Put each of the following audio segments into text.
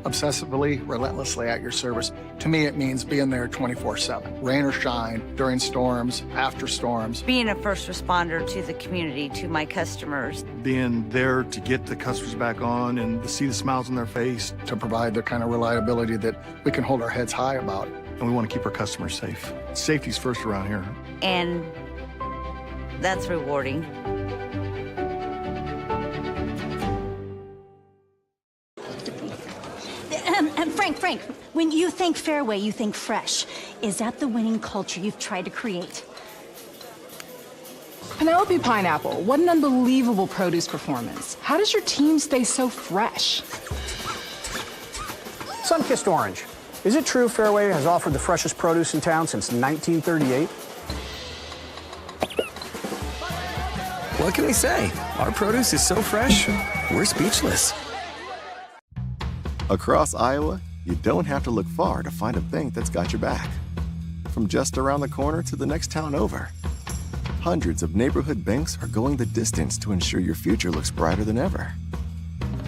obsessively, relentlessly at your service. To me, it means being there 24/7, rain or shine, during storms, after storms. Being a first responder to the community, to my customers. Being there to get the customers back on and to see the smiles on their face. To provide the kind of reliability that we can hold our heads high about. And we want to keep our customers safe. Safety's first around here. And that's rewarding. Frank, when you think Fairway, you think fresh. Is that the winning culture you've tried to create? Penelope Pineapple, what an unbelievable produce performance. How does your team stay so fresh? Sunkissed Orange. Is it true Fairway has offered the freshest produce in town since 1938? What can we say? Our produce is so fresh, we're speechless. Across Iowa, you don't have to look far to find a bank that's got your back. From just around the corner to the next town over, hundreds of neighborhood banks are going the distance to ensure your future looks brighter than ever.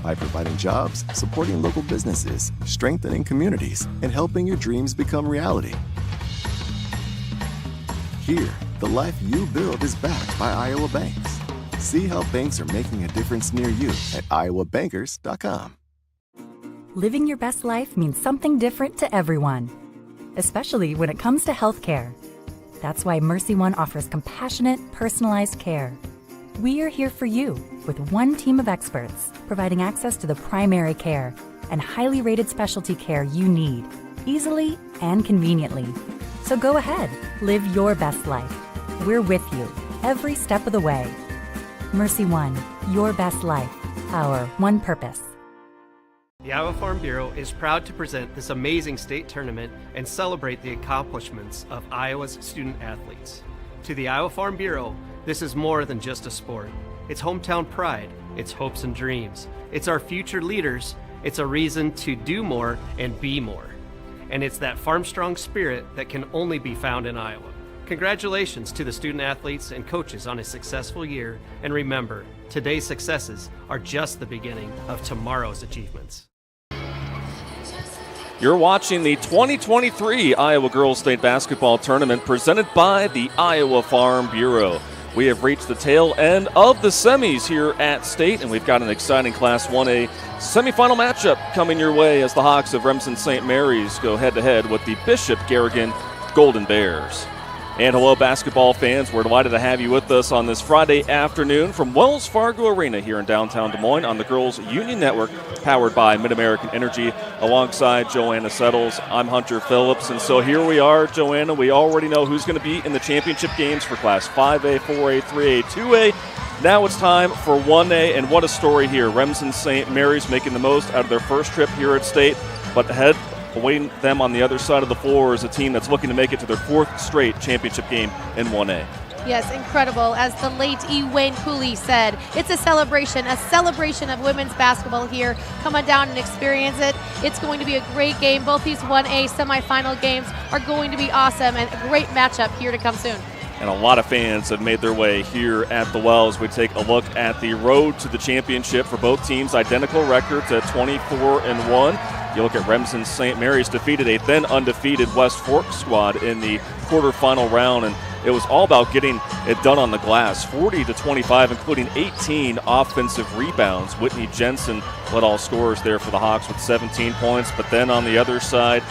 By providing jobs, supporting local businesses, strengthening communities, and helping your dreams become reality. Here, the life you build is backed by Iowa banks. See how banks are making a difference near you at iowabankers.com. Living your best life means something different to everyone, especially when it comes to healthcare. That's why Mercy One offers compassionate, personalized care. We are here for you with one team of experts, providing access to the primary care and highly rated specialty care you need, easily and conveniently. So go ahead, live your best life. We're with you every step of the way. Mercy One, your best life, our one purpose. The Iowa Farm Bureau is proud to present this amazing state tournament and celebrate the accomplishments of Iowa's student athletes. To the Iowa Farm Bureau, this is more than just a sport. It's hometown pride, it's hopes and dreams, it's our future leaders, it's a reason to do more and be more. And it's that farm strong spirit that can only be found in Iowa. Congratulations to the student athletes and coaches on a successful year, and remember, today's successes are just the beginning of tomorrow's achievements. You're watching the 2023 Iowa Girls State Basketball Tournament presented by the Iowa Farm Bureau. We have reached the tail end of the semis here at State, and we've got an exciting Class 1A semifinal matchup coming your way as the Hawks of Remsen St. Mary's go head-to-head with the Bishop Garrigan Golden Bears. And hello, basketball fans. We're delighted to have you with us on this Friday afternoon from Wells Fargo Arena here in downtown Des Moines on the Girls Union Network, powered by Mid-American Energy. Alongside Joanna Settles, I'm Hunter Phillips. And so here we are, Joanna. We already know who's going to be in the championship games for Class 5A, 4A, 3A, 2A. Now it's time for 1A, and what a story here. Remsen St. Mary's making the most out of their first trip here at State, but ahead awaiting them on the other side of the floor is a team that's looking to make it to their fourth straight championship game in 1A. Yes, incredible. As the late E. Wayne Cooley said, it's a celebration of women's basketball here. Come on down and experience it. It's going to be a great game. Both these 1A semifinal games are going to be awesome, and a great matchup here to come soon. And a lot of fans have made their way here at the Wells. We take a look at the road to the championship for both teams. Identical records at 24-1. You look at Remsen St. Mary's defeated a then undefeated West Fork squad in the quarterfinal round, and it was all about getting it done on the glass. 40-25, including 18 offensive rebounds. Whitney Jensen led all scorers there for the Hawks with 17 points. But then on the other side,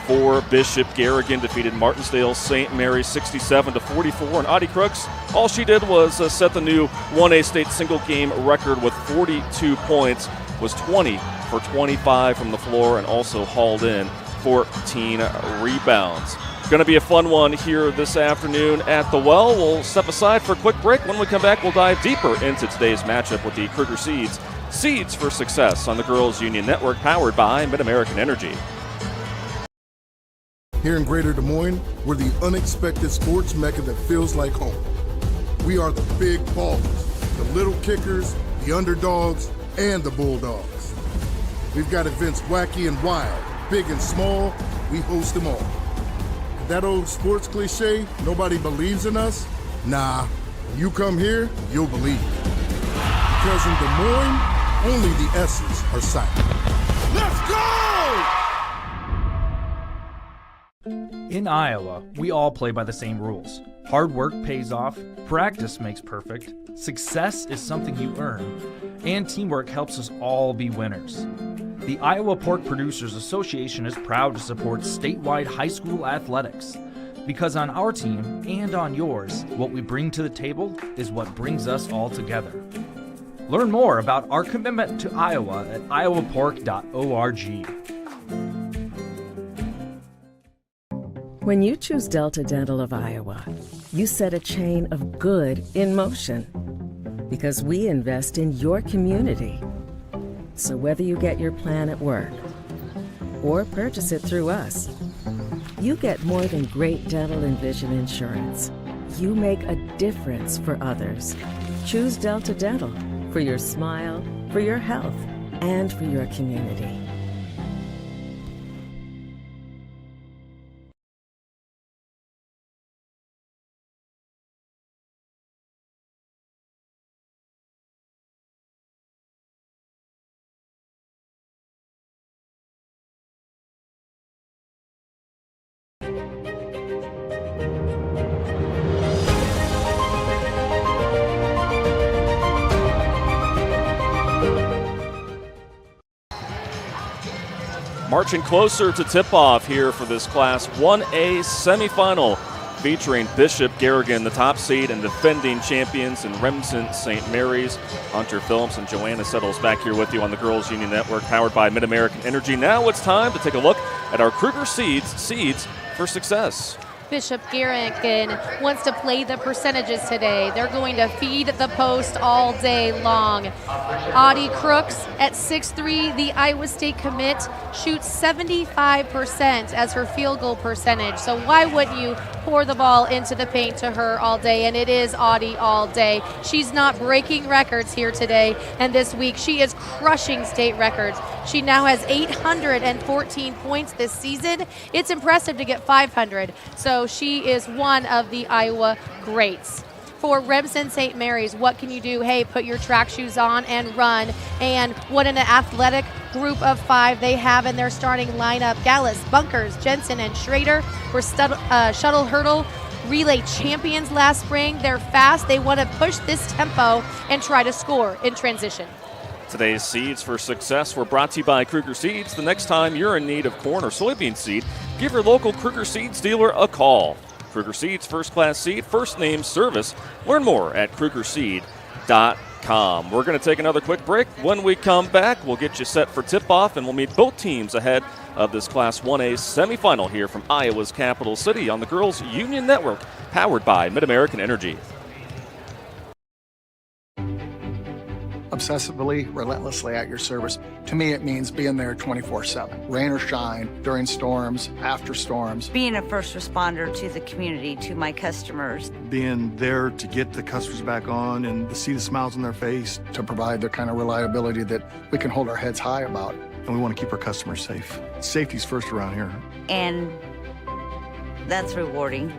for Bishop, Garrigan defeated Martinsdale St. Mary's 67-44, and Audie Crooks, all she did was set the new 1A state single game record with 42 points, was 20 for 25 from the floor, and also hauled in 14 rebounds. Going to be a fun one here this afternoon at the Well. We'll step aside for a quick break. When we come back, we'll dive deeper into today's matchup with the Kruger Seeds. Seeds for Success on the Girls Union Network, powered by Mid-American Energy. Here in Greater Des Moines, we're the unexpected sports mecca that feels like home. We are the big ballers, the little kickers, the underdogs, and the bulldogs. We've got events wacky and wild, big and small, we host them all. That old sports cliche, nobody believes in us? Nah, when you come here, you'll believe. Because in Des Moines, only the S's are silent. Let's go! In Iowa, we all play by the same rules. Hard work pays off, practice makes perfect, success is something you earn, and teamwork helps us all be winners. The Iowa Pork Producers Association is proud to support statewide high school athletics. Because on our team and on yours, what we bring to the table is what brings us all together. Learn more about our commitment to Iowa at iowapork.org. When you choose Delta Dental of Iowa, you set a chain of good in motion because we invest in your community. So whether you get your plan at work or purchase it through us, you get more than great dental and vision insurance. You make a difference for others. Choose Delta Dental for your smile, for your health, and for your community. Marching closer to tip-off here for this Class 1A semifinal featuring Bishop Garrigan, the top seed and defending champions, and Remsen St. Mary's. Hunter Phillips and Joanna Settles back here with you on the Girls Union Network, powered by Mid-American Energy. Now it's time to take a look at our Kruger Seeds for success. Bishop Garrigan wants to play the percentages today. They're going to feed the post all day long. Audie Crooks at 6'3", the Iowa State commit, shoots 75% as her field goal percentage. So why wouldn't you pour the ball into the paint to her all day? And it is Audie all day. She's not breaking records here today and this week. She is crushing state records. She now has 814 points this season. It's impressive to get 500. So she is one of the Iowa greats. For Remsen St. Mary's, what can you do? Hey, put your track shoes on and run. And what an athletic group of 5 they have in their starting lineup. Gallus, Bunkers, Jensen, and Schrader were shuttle hurdle relay champions last spring. They're fast. They want to push this tempo and try to score in transition. Today's Seeds for Success were brought to you by Kruger Seeds. The next time you're in need of corn or soybean seed, give your local Kruger Seeds dealer a call. Kruger Seeds, first class seed, first name service. Learn more at krugerseed.com. We're going to take another quick break. When we come back, we'll get you set for tip-off, and we'll meet both teams ahead of this Class 1A semifinal here from Iowa's capital city on the Girls Union Network, powered by Mid-American Energy. Obsessively, relentlessly at your service. To me, it means being there 24/7, rain or shine, during storms, after storms. Being a first responder to the community, to my customers. Being there to get the customers back on and to see the smiles on their face. To provide the kind of reliability that we can hold our heads high about. And we want to keep our customers safe. Safety's first around here. And that's rewarding.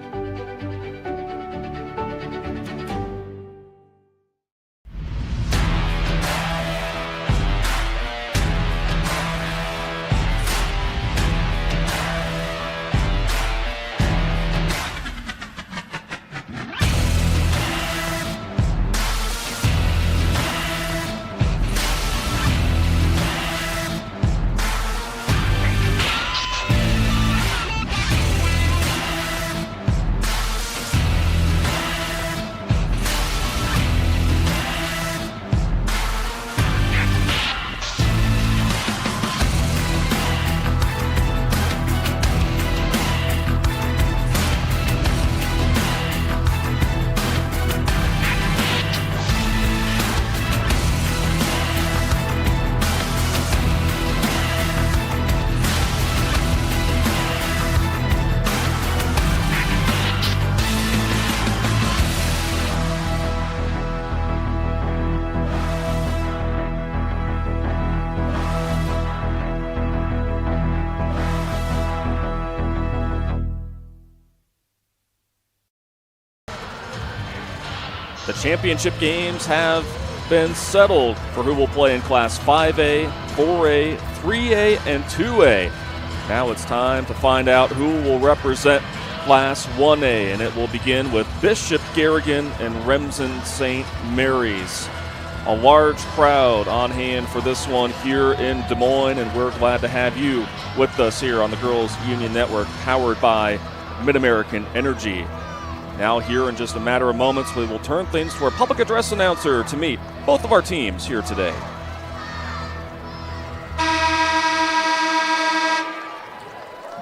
The championship games have been settled for who will play in Class 5A, 4A, 3A, and 2A. Now it's time to find out who will represent Class 1A, and it will begin with Bishop Garrigan and Remsen St. Mary's. A large crowd on hand for this one here in Des Moines, and we're glad to have you with us here on the Girls Union Network, powered by Mid-American Energy. Now here in just a matter of moments, we will turn things to our public address announcer to meet both of our teams here today.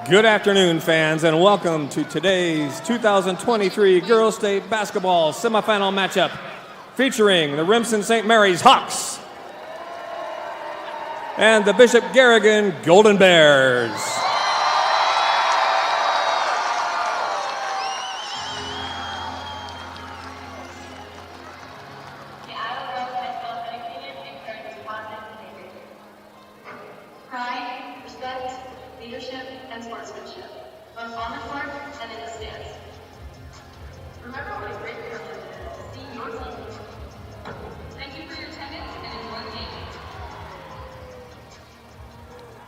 Good afternoon, fans, and welcome to today's 2023 Girls State Basketball Semifinal matchup featuring the Remsen St. Mary's Hawks and the Bishop Garrigan Golden Bears.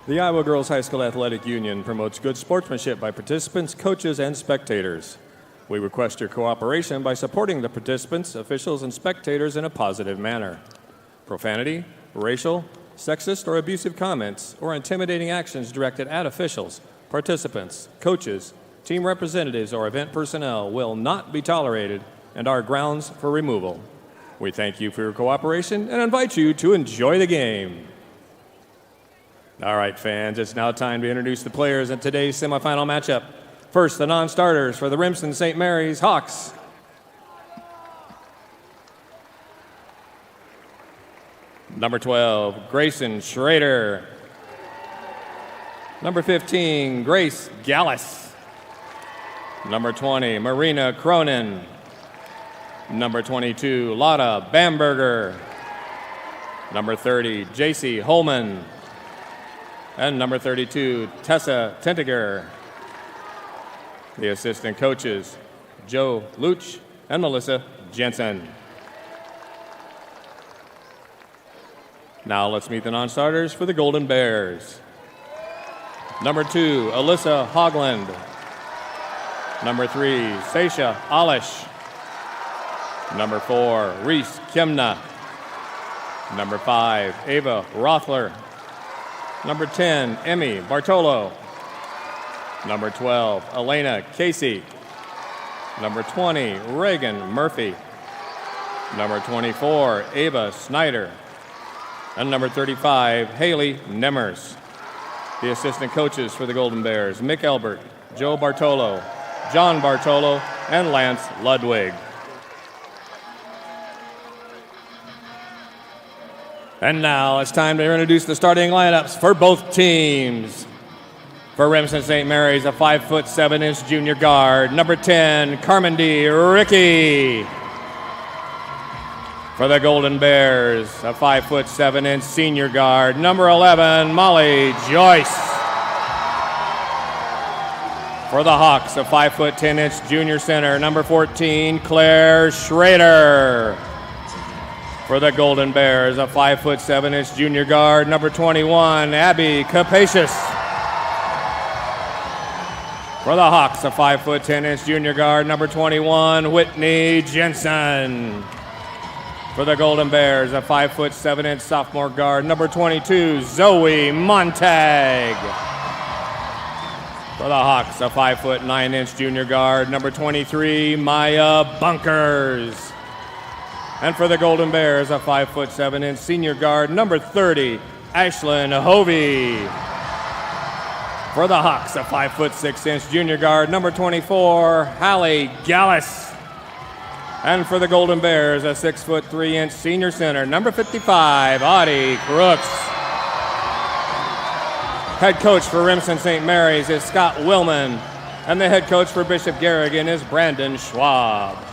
The Iowa Girls High School Athletic Union promotes good sportsmanship by participants, coaches, and spectators. We request your cooperation by supporting the participants, officials, and spectators in a positive manner. Profanity, racial, sexist, or abusive comments, or intimidating actions directed at officials, participants, coaches, team representatives, or event personnel will not be tolerated and are grounds for removal. We thank you for your cooperation and invite you to enjoy the game. All right, fans, it's now time to introduce the players in today's semifinal matchup. First, the non-starters for the Remsen St. Mary's Hawks. Number 12, Grayson Schrader. Number 15, Grace Gallus. Number 20, Marina Cronin. Number 22, Lotta Bamberger. Number 30, JC Holman. And number 32, Tessa Tentiger. The assistant coaches, Joe Luch and Melissa Jensen. Now let's meet the non-starters for the Golden Bears. Number 2, Alyssa Hogland. Number 3, Sasha Alish. Number 4, Reese Kimna. Number 5, Ava Rothler. Number 10, Emmy Bartolo. Number 12, Elena Casey. Number 20, Reagan Murphy. Number 24, Ava Snyder. And number 35, Haley Nemmers. The assistant coaches for the Golden Bears, Mick Elbert, Joe Bartolo, John Bartolo, and Lance Ludwig. And now it's time to introduce the starting lineups for both teams. For Remsen St. Mary's, a 5'7" junior guard. Number 10, Carmen D. Ricky. For the Golden Bears, a 5'7" senior guard. Number 11, Molly Joyce. For the Hawks, a 5'10" junior center. Number 14, Claire Schrader. For the Golden Bears, a 5'7" junior guard. Number 21, Abby Capacious. For the Hawks, a 5'10" junior guard. Number 21, Whitney Jensen. For the Golden Bears, a 5'7" sophomore guard. Number 22, Zoe Montag. For the Hawks, a 5'9" junior guard. Number 23, Maya Bunkers. And for the Golden Bears, a 5'7" senior guard, number 30, Ashlyn Hovey. For the Hawks, a 5'6" junior guard, number 24, Hallie Gallus. And for the Golden Bears, a 6'3" senior center, number 55, Audie Crooks. Head coach for Remsen St. Mary's is Scott Willman, and the head coach for Bishop Garrigan is Brandon Schwab.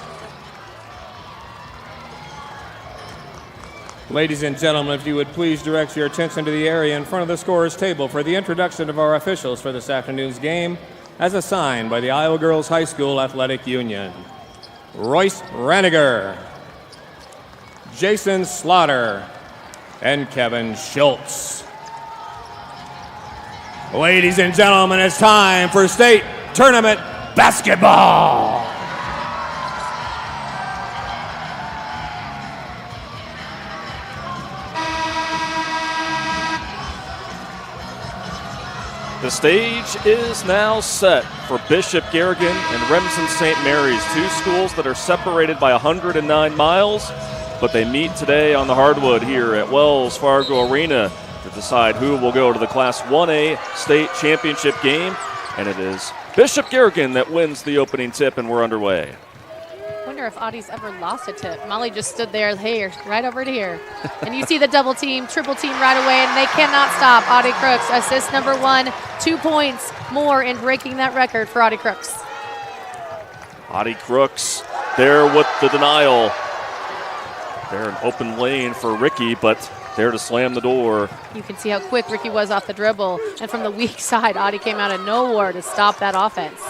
Ladies and gentlemen, if you would please direct your attention to the area in front of the scorer's table for the introduction of our officials for this afternoon's game, as assigned by the Iowa Girls High School Athletic Union. Royce Raniger, Jason Slaughter, and Kevin Schultz. Ladies and gentlemen, it's time for state tournament basketball. The stage is now set for Bishop Garrigan and Remsen St. Mary's, two schools that are separated by 109 miles, but they meet today on the hardwood here at Wells Fargo Arena to decide who will go to the Class 1A state championship game, and it is Bishop Garrigan that wins the opening tip, and we're underway. I wonder if Audie's ever lost a tip. Molly just stood there, hey, right over to here. And you see the double team, triple team right away, and they cannot stop Audie Crooks. Assist number 1, 2 points more in breaking that record for Audie Crooks. Audie Crooks there with the denial. There an open lane for Ricky, but there to slam the door. You can see how quick Ricky was off the dribble. And from the weak side, Audie came out of nowhere to stop that offense.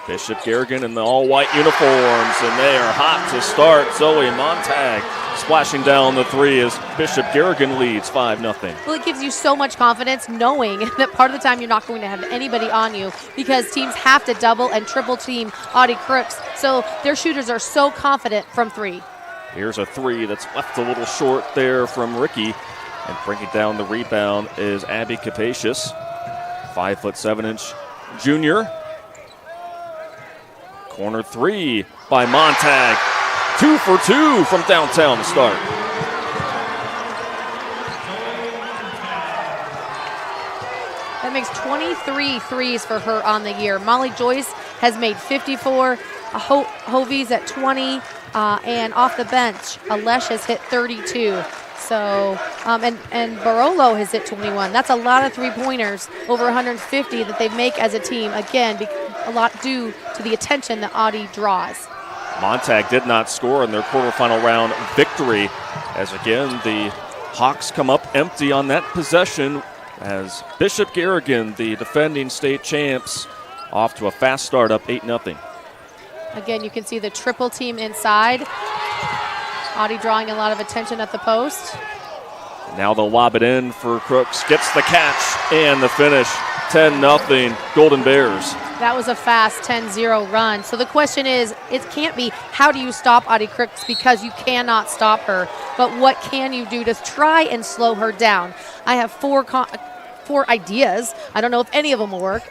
Bishop Garrigan in the all-white uniforms, and they are hot to start. Zoe Montag splashing down the three as Bishop Garrigan leads 5-0. Well, it gives you so much confidence knowing that part of the time you're not going to have anybody on you because teams have to double and triple team Audie Crooks. So their shooters are so confident from three. Here's a three that's left a little short there from Ricky. And bringing down the rebound is Abby Capacious, 5'7" junior. Corner three by Montag. 2 for 2 from downtown to start. That makes 23 threes for her on the year. Molly Joyce has made 54. Hovey's at 20. And off the bench, Alesh has hit 32. So, and Barolo has hit 21. That's a lot of three-pointers, over 150 that they make as a team. Again, a lot due to the attention that Audie draws. Montag did not score in their quarterfinal round victory, as again the Hawks come up empty on that possession as Bishop Garrigan, the defending state champs, off to a fast start, up 8-0. Again, you can see the triple team inside. Audie drawing a lot of attention at the post. Now they'll lob it in for Crooks. Gets the catch and the finish. 10-0 Golden Bears. That was a fast 10-0 run. So the question is, it can't be how do you stop Audie Crooks because you cannot stop her, but what can you do to try and slow her down? I have four ideas. I don't know if any of them will work.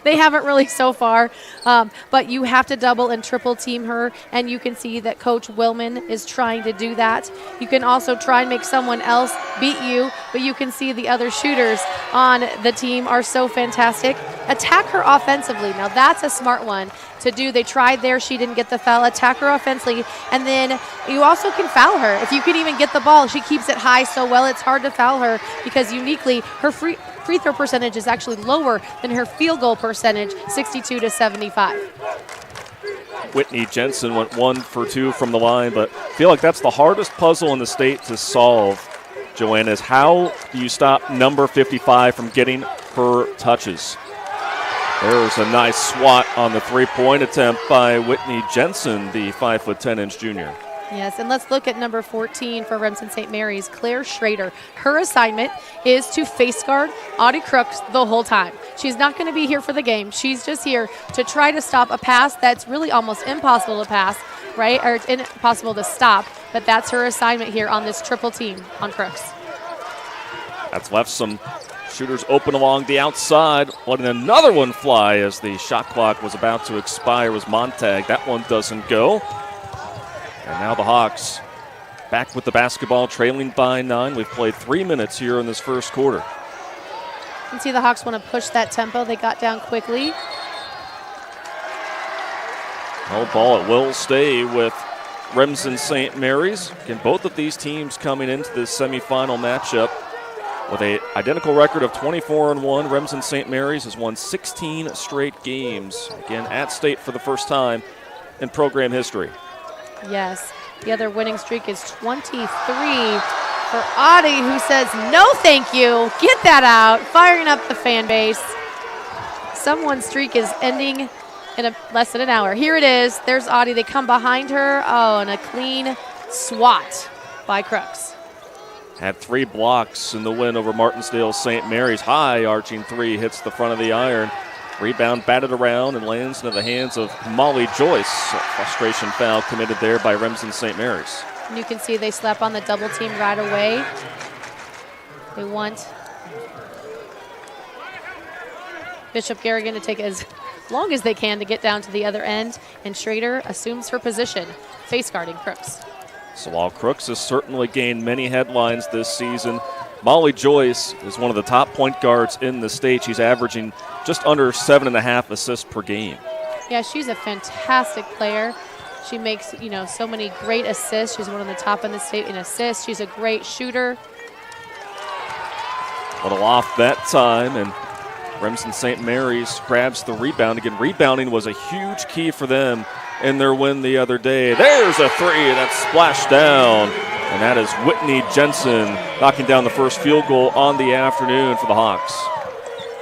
They haven't really so far. But you have to double and triple team her, and you can see that Coach Willman is trying to do that. You can also try and make someone else beat you, but you can see the other shooters on the team are so fantastic. Attack her offensively. Now that's a smart one to do. They tried there. She didn't get the foul. Attack her offensively, and then you also can foul her. If you can even get the ball, she keeps it high so well, it's hard to foul her because uniquely her free throw percentage is actually lower than her field goal percentage, 62 to 75. Whitney Jensen went 1 for 2 from the line, but I feel like that's the hardest puzzle in the state to solve, Joanna, is how do you stop number 55 from getting her touches? There's a nice swat on the three-point attempt by Whitney Jensen, the 5'10" junior. Yes, and let's look at number 14 for Remsen St. Mary's, Claire Schrader. Her assignment is to face guard Audie Crooks the whole time. She's not going to be here for the game. She's just here to try to stop a pass that's really almost impossible to pass, right? Or it's impossible to stop, but that's her assignment here on this triple team on Crooks. That's left some shooters open along the outside, letting another one fly as the shot clock was about to expire was Montag. That one doesn't go. And now the Hawks back with the basketball, trailing by 9. We've played 3 minutes here in this first quarter. You can see the Hawks want to push that tempo. They got down quickly. No ball, it will stay with Remsen St. Mary's. Again, both of these teams coming into this semifinal matchup with an identical record of 24-1. Remsen St. Mary's has won 16 straight games. Again, at state for the first time in program history. Yes, the other winning streak is 23 for Audie, who says, no thank you, get that out, firing up the fan base. Someone's streak is ending in less than an hour. Here it is, there's Audie, they come behind her, and a clean swat by Crooks. had 3 blocks in the win over Martinsdale St. Mary's. High arching 3 hits the front of the iron. Rebound batted around and lands into the hands of Molly Joyce. A frustration foul committed there by Remsen St. Mary's. And you can see they slap on the double team right away. They want Bishop Garrigan to take as long as they can to get down to the other end, and Schrader assumes her position, face guarding Crooks. So while Crooks has certainly gained many headlines this season, Molly Joyce is one of the top point guards in the state. She's averaging just under 7.5 assists per game. Yeah, she's a fantastic player. She makes, so many great assists. She's one of the top in the state in assists. She's a great shooter. Little off that time, and Remsen St. Mary's grabs the rebound. Again, rebounding was a huge key for them in their win the other day. There's a 3 that's splashed down, and that is Whitney Jensen knocking down the first field goal on the afternoon for the Hawks.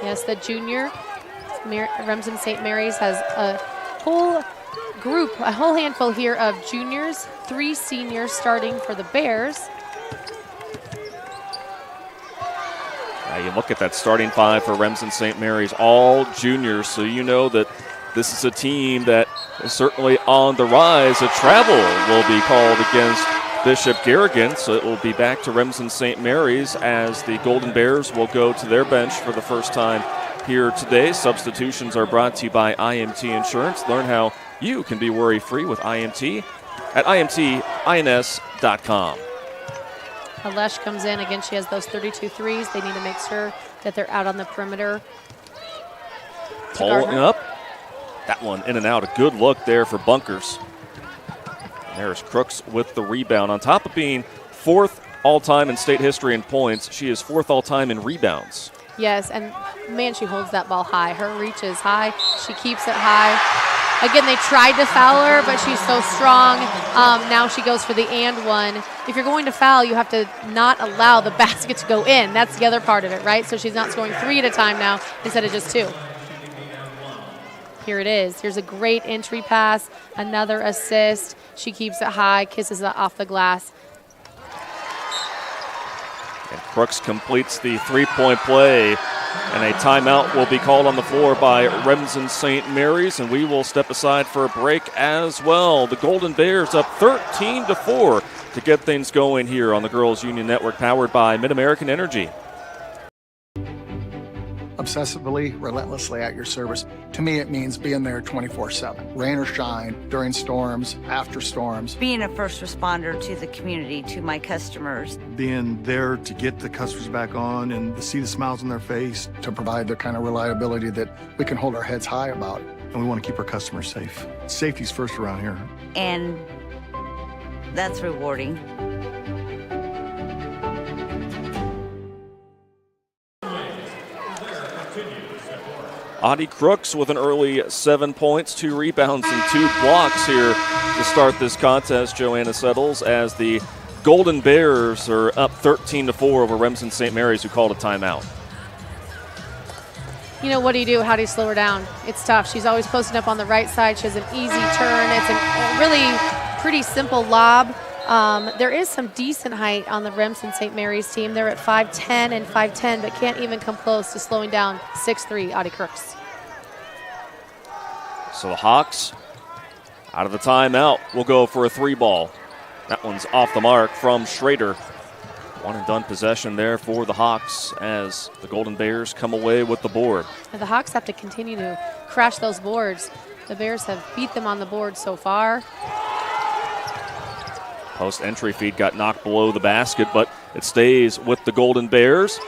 Yes, the junior, Remsen St. Mary's has a whole group, a whole handful here of juniors, 3 seniors starting for the Bears. Now you look at that starting 5 for Remsen St. Mary's, all juniors, so you know that this is a team that is certainly on the rise. A travel will be called against Bishop Garrigan, so it will be back to Remsen St. Mary's as the Golden Bears will go to their bench for the first time here today. Substitutions are brought to you by IMT Insurance. Learn how you can be worry-free with IMT at imtins.com. Alesh comes in. Again, she has those 32 threes. They need to make sure that they're out on the perimeter. Pulling up. That one in and out. A good look there for Bunkers. And there's Crooks with the rebound. On top of being 4th all-time in state history in points, she is 4th all-time in rebounds. Yes, and man, she holds that ball high. Her reach is high. She keeps it high. Again, they tried to foul her, but she's so strong. Now she goes for the and one. If you're going to foul, you have to not allow the basket to go in. That's the other part of it, right? So she's not scoring 3 at a time now instead of just 2. Here it is. Here's a great entry pass, another assist. She keeps it high, kisses it off the glass. And Crooks completes the 3-point play. And a timeout will be called on the floor by Remsen St. Mary's, and we will step aside for a break as well. The Golden Bears up 13-4 to get things going here on the Girls Union Network, powered by Mid-American Energy. Obsessively, relentlessly at your service. To me, it means being there 24/7, rain or shine, during storms, after storms. Being a first responder to the community, to my customers. Being there to get the customers back on and to see the smiles on their face. To provide the kind of reliability that we can hold our heads high about. And we want to keep our customers safe. Safety's first around here. And that's rewarding. Audie Crooks with an early 7 points, 2 rebounds, and 2 blocks here to start this contest. Joanna Settles, as the Golden Bears are up 13-4 over Remsen St. Mary's, who called a timeout. What do you do? How do you slow her down? It's tough. She's always posting up on the right side. She has an easy turn. It's a really pretty simple lob. There is some decent height on the Remsen St. Mary's team. They're at 5'10 and 5'10, but can't even come close to slowing down 6'3 Audie Crooks. So the Hawks, out of the timeout, will go for a 3-ball. That one's off the mark from Schrader. One and done possession there for the Hawks as the Golden Bears come away with the board. And the Hawks have to continue to crash those boards. The Bears have beat them on the board so far. Post entry feed got knocked below the basket, but it stays with the Golden Bears.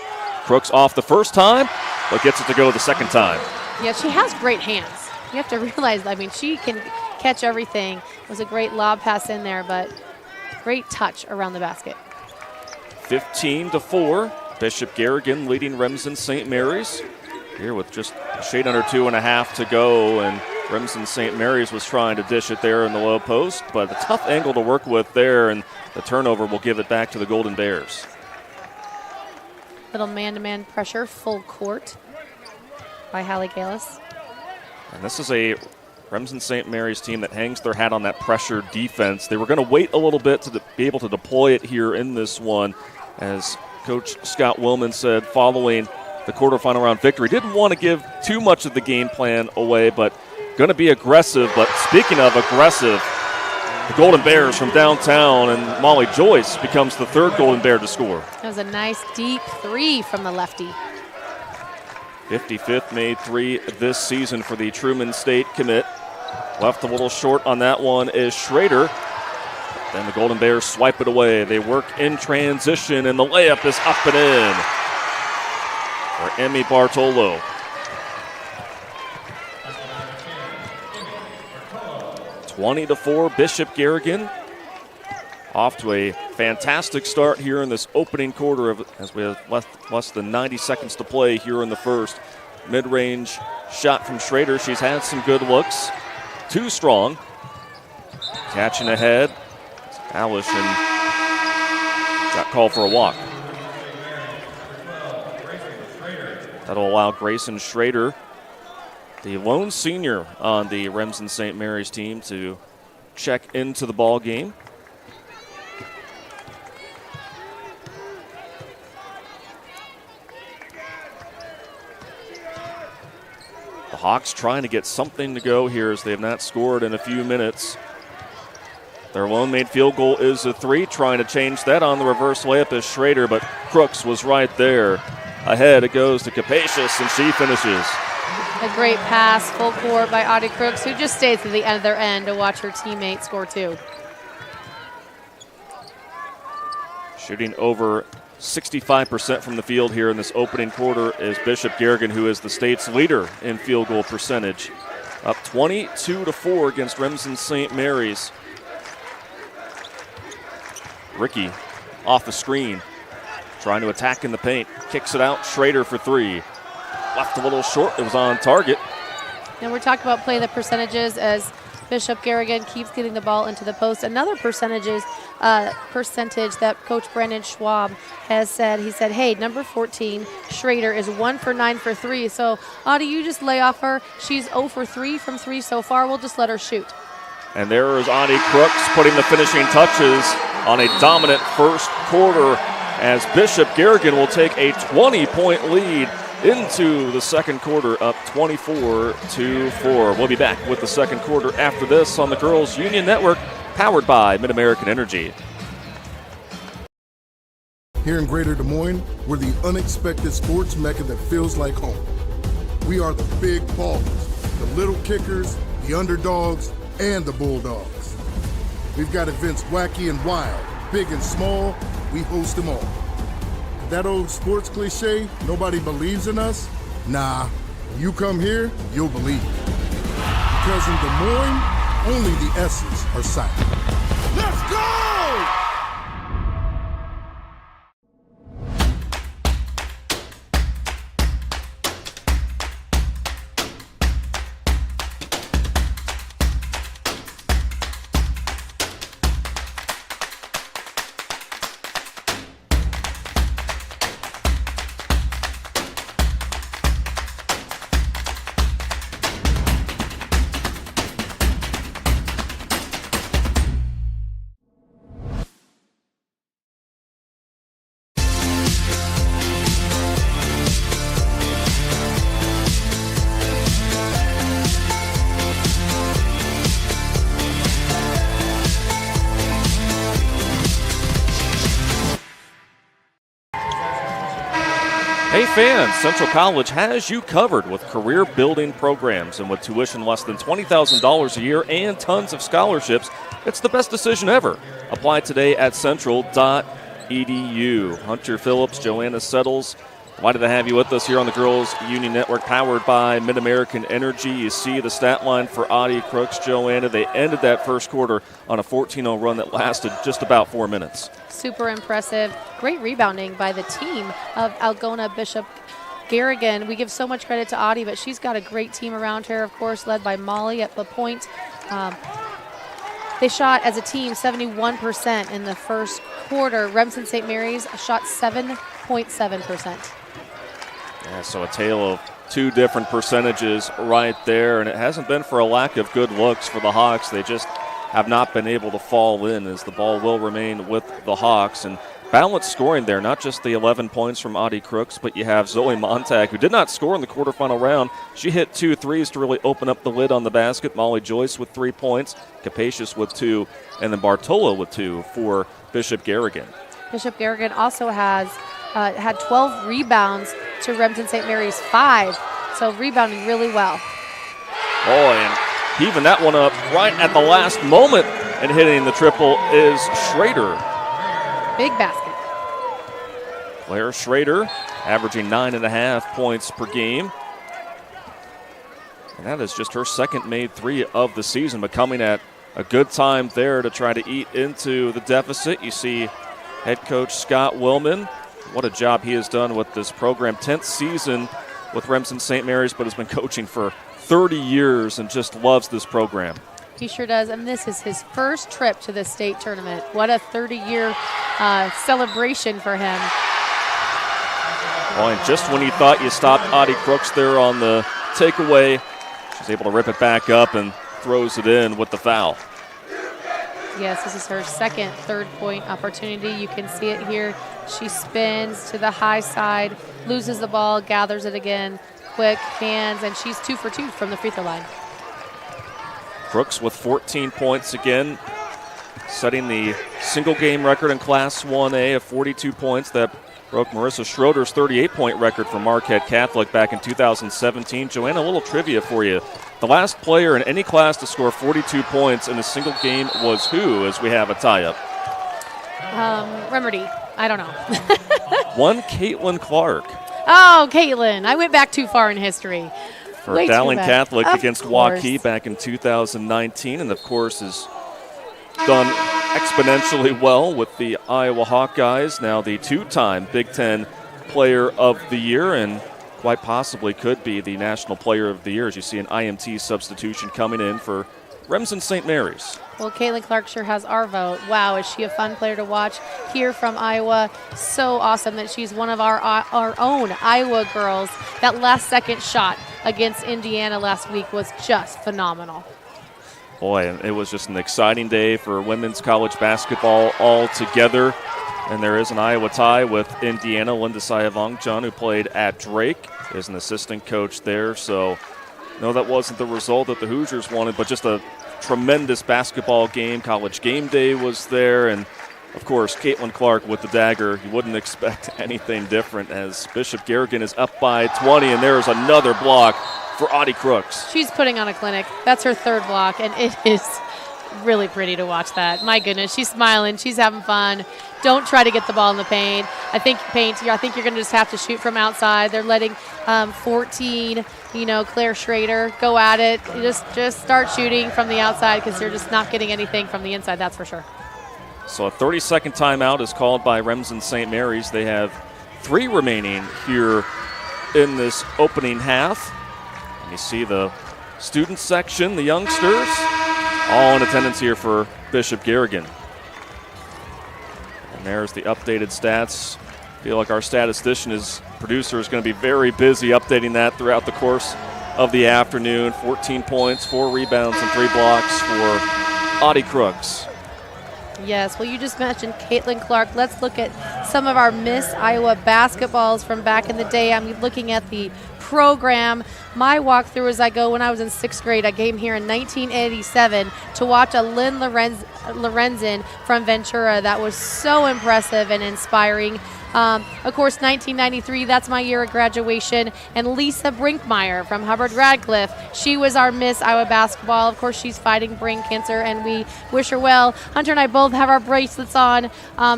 Crooks off the first time, but gets it to go the second time. Yeah, she has great hands. You have to realize, she can catch everything. It was a great lob pass in there, but great touch around the basket. 15-4. Bishop Garrigan leading Remsen St. Mary's here with just a shade under 2.5 to go, and Remsen St. Mary's was trying to dish it there in the low post, but a tough angle to work with there, and the turnover will give it back to the Golden Bears. Little man-to-man pressure, full court by Hallie Galis. And this is a Remsen St. Mary's team that hangs their hat on that pressure defense. They were going to wait a little bit to be able to deploy it here in this one. as Coach Scott Willman said following the quarterfinal round victory. Didn't want to give too much of the game plan away, but going to be aggressive. But speaking of aggressive, the Golden Bears from downtown, and Molly Joyce becomes the third Golden Bear to score. That was a nice deep three from the lefty. 55th made three this season for the Truman State commit. Left a little short on that one is Schrader. Then the Golden Bears swipe it away. They work in transition, and the layup is up and in for Emmy Bartolo. (20-4) Bishop Garrigan. Off to a fantastic start here in this opening quarter as we have less than 90 seconds to play here in the first. Mid-range shot from Schrader. She's had some good looks. Too strong. Catching ahead. Allison got called for a walk. That'll allow Grayson Schrader, the lone senior on the Remsen St. Mary's team, to check into the ball game. The Hawks trying to get something to go here as they have not scored in a few minutes. Their lone made field goal is a three. Trying to change that on the reverse layup is Schrader, but Crooks was right there. Ahead it goes to Capacious, and she finishes. A great pass, full court by Audie Crooks, who just stayed to the end of their end to watch her teammate score two. Shooting over 65% from the field here in this opening quarter is Bishop Garrigan, who is the state's leader in field goal percentage. Up 22-4 against Remsen St. Mary's. Ricky off the screen, trying to attack in the paint. Kicks it out, Schrader for three. Left a little short, it was on target. And we're talking about play the percentages as Bishop Garrigan keeps getting the ball into the post. Another percentage that Coach Brandon Schwab has said. He said, hey, number 14, Schrader, is 1 for 9 for 3. So, Audie, you just lay off her. She's 0 for 3 from 3 so far. We'll just let her shoot. And there is Audie Crooks putting the finishing touches on a dominant first quarter as Bishop Garrigan will take a 20-point lead into the second quarter, up 24-4. We'll be back with the second quarter after this on the Girls Union Network, powered by Mid-American Energy. Here in Greater Des Moines, we're the unexpected sports mecca that feels like home. We are the big ballers, the little kickers, the underdogs, and the Bulldogs. We've got events wacky and wild, big and small, we host them all. That old sports cliche, nobody believes in us? Nah, when you come here, you'll believe. Because in Des Moines, only the S's are silent. Let's go! Hey fans, Central College has you covered with career-building programs, and with tuition less than $20,000 a year and tons of scholarships, it's the best decision ever. Apply today at central.edu. Hunter Phillips, Joanna Settles, delighted to have you with us here on the Girls Union Network, powered by Mid-American Energy. You see the stat line for Audie Crooks, Joanna. They ended that first quarter on a 14-0 run that lasted just about 4 minutes. Super impressive. Great rebounding by the team of Algona Bishop Garrigan. We give so much credit to Audie, but she's got a great team around her, of course, led by Molly at the point. They shot as a team 71% in the first quarter. Remsen St. Mary's shot 7.7%. Yeah, so a tale of two different percentages right there, and it hasn't been for a lack of good looks for the Hawks. They just have not been able to fall in, as the ball will remain with the Hawks. And balanced scoring there, not just the 11 points from Audie Crooks, but you have Zoe Montag, who did not score in the quarterfinal round. She hit 2 threes to really open up the lid on the basket. Molly Joyce with 3 points, Capacious with 2, and then Bartola with 2 for Bishop Garrigan. Bishop Garrigan also has had 12 rebounds to Remsen St. Mary's 5, so rebounding really well. Oh, and heaving that one up right at the last moment and hitting the triple is Schrader. Big basket. Claire Schrader averaging 9.5 points per game. And that is just her second made 3 of the season, but coming at a good time there to try to eat into the deficit. You see head coach Scott Willman. What a job he has done with this program. 10th season with Remsen St. Mary's, but has been coaching for 30 years and just loves this program. He sure does, and this is his first trip to the state tournament. What a 30-year celebration for him. Oh, and just when you thought you stopped Audie Crooks there on the takeaway, she's able to rip it back up and throws it in with the foul. Yes, this is her second third-point opportunity. You can see it here. She spins to the high side, loses the ball, gathers it again, quick hands, and she's 2 for 2 from the free throw line. Crooks with 14 points again, setting the single-game record in Class 1A of 42 points that broke Marissa Schroeder's 38-point record for Marquette Catholic back in 2017. Joanna, a little trivia for you. The last player in any class to score 42 points in a single game was who, as we have a tie-up? Remerdy. I don't know. One Caitlin Clark. Oh, Caitlin. I went back too far in history. For Dowling Catholic against Waukee back in 2019, and of course has done exponentially well with the Iowa Hawkeyes, now the 2-time Big Ten Player of the Year, and quite possibly could be the National Player of the Year as you see an IMT substitution coming in for Remsen St. Mary's. Well, Caitlin Clark sure has our vote. Wow, is she a fun player to watch here from Iowa. So awesome that she's one of our own Iowa girls. That last second shot against Indiana last week was just phenomenal. Boy, it was just an exciting day for women's college basketball altogether. And there is an Iowa tie with Indiana. Linda Sayavongchun, who played at Drake, is an assistant coach there. So, no, that wasn't the result that the Hoosiers wanted, but just a tremendous basketball game. College game day was there. And, of course, Caitlin Clark with the dagger. You wouldn't expect anything different as Bishop Garrigan is up by 20, and there is another block for Audie Crooks. She's putting on a clinic. That's her third block, and it is really pretty to watch that. My goodness, she's smiling. She's having fun. Don't try to get the ball in the paint. I think you're going to just have to shoot from outside. They're letting 14, Claire Schrader go at it. Just start shooting from the outside because you're just not getting anything from the inside, that's for sure. So a 30-second timeout is called by Remsen St. Mary's. They have 3 remaining here in this opening half. And you see the student section, the youngsters, all in attendance here for Bishop Garrigan. And there's the updated stats. I feel like our producer is going to be very busy updating that throughout the course of the afternoon. 14 points, 4 rebounds, and 3 blocks for Audie Crooks. Yes, well, you just mentioned Caitlin Clark. Let's look at some of our Miss Iowa basketballs from back in the day. I'm looking at the program. My walkthrough as I go when I was in 6th grade. I came here in 1987 to watch a Lynn Lorenzen from Ventura. That was so impressive and inspiring. Of course, 1993, that's my year of graduation. And Lisa Brinkmeyer from Hubbard-Radcliffe, she was our Miss Iowa basketball. Of course, she's fighting brain cancer, and we wish her well. Hunter and I both have our bracelets on,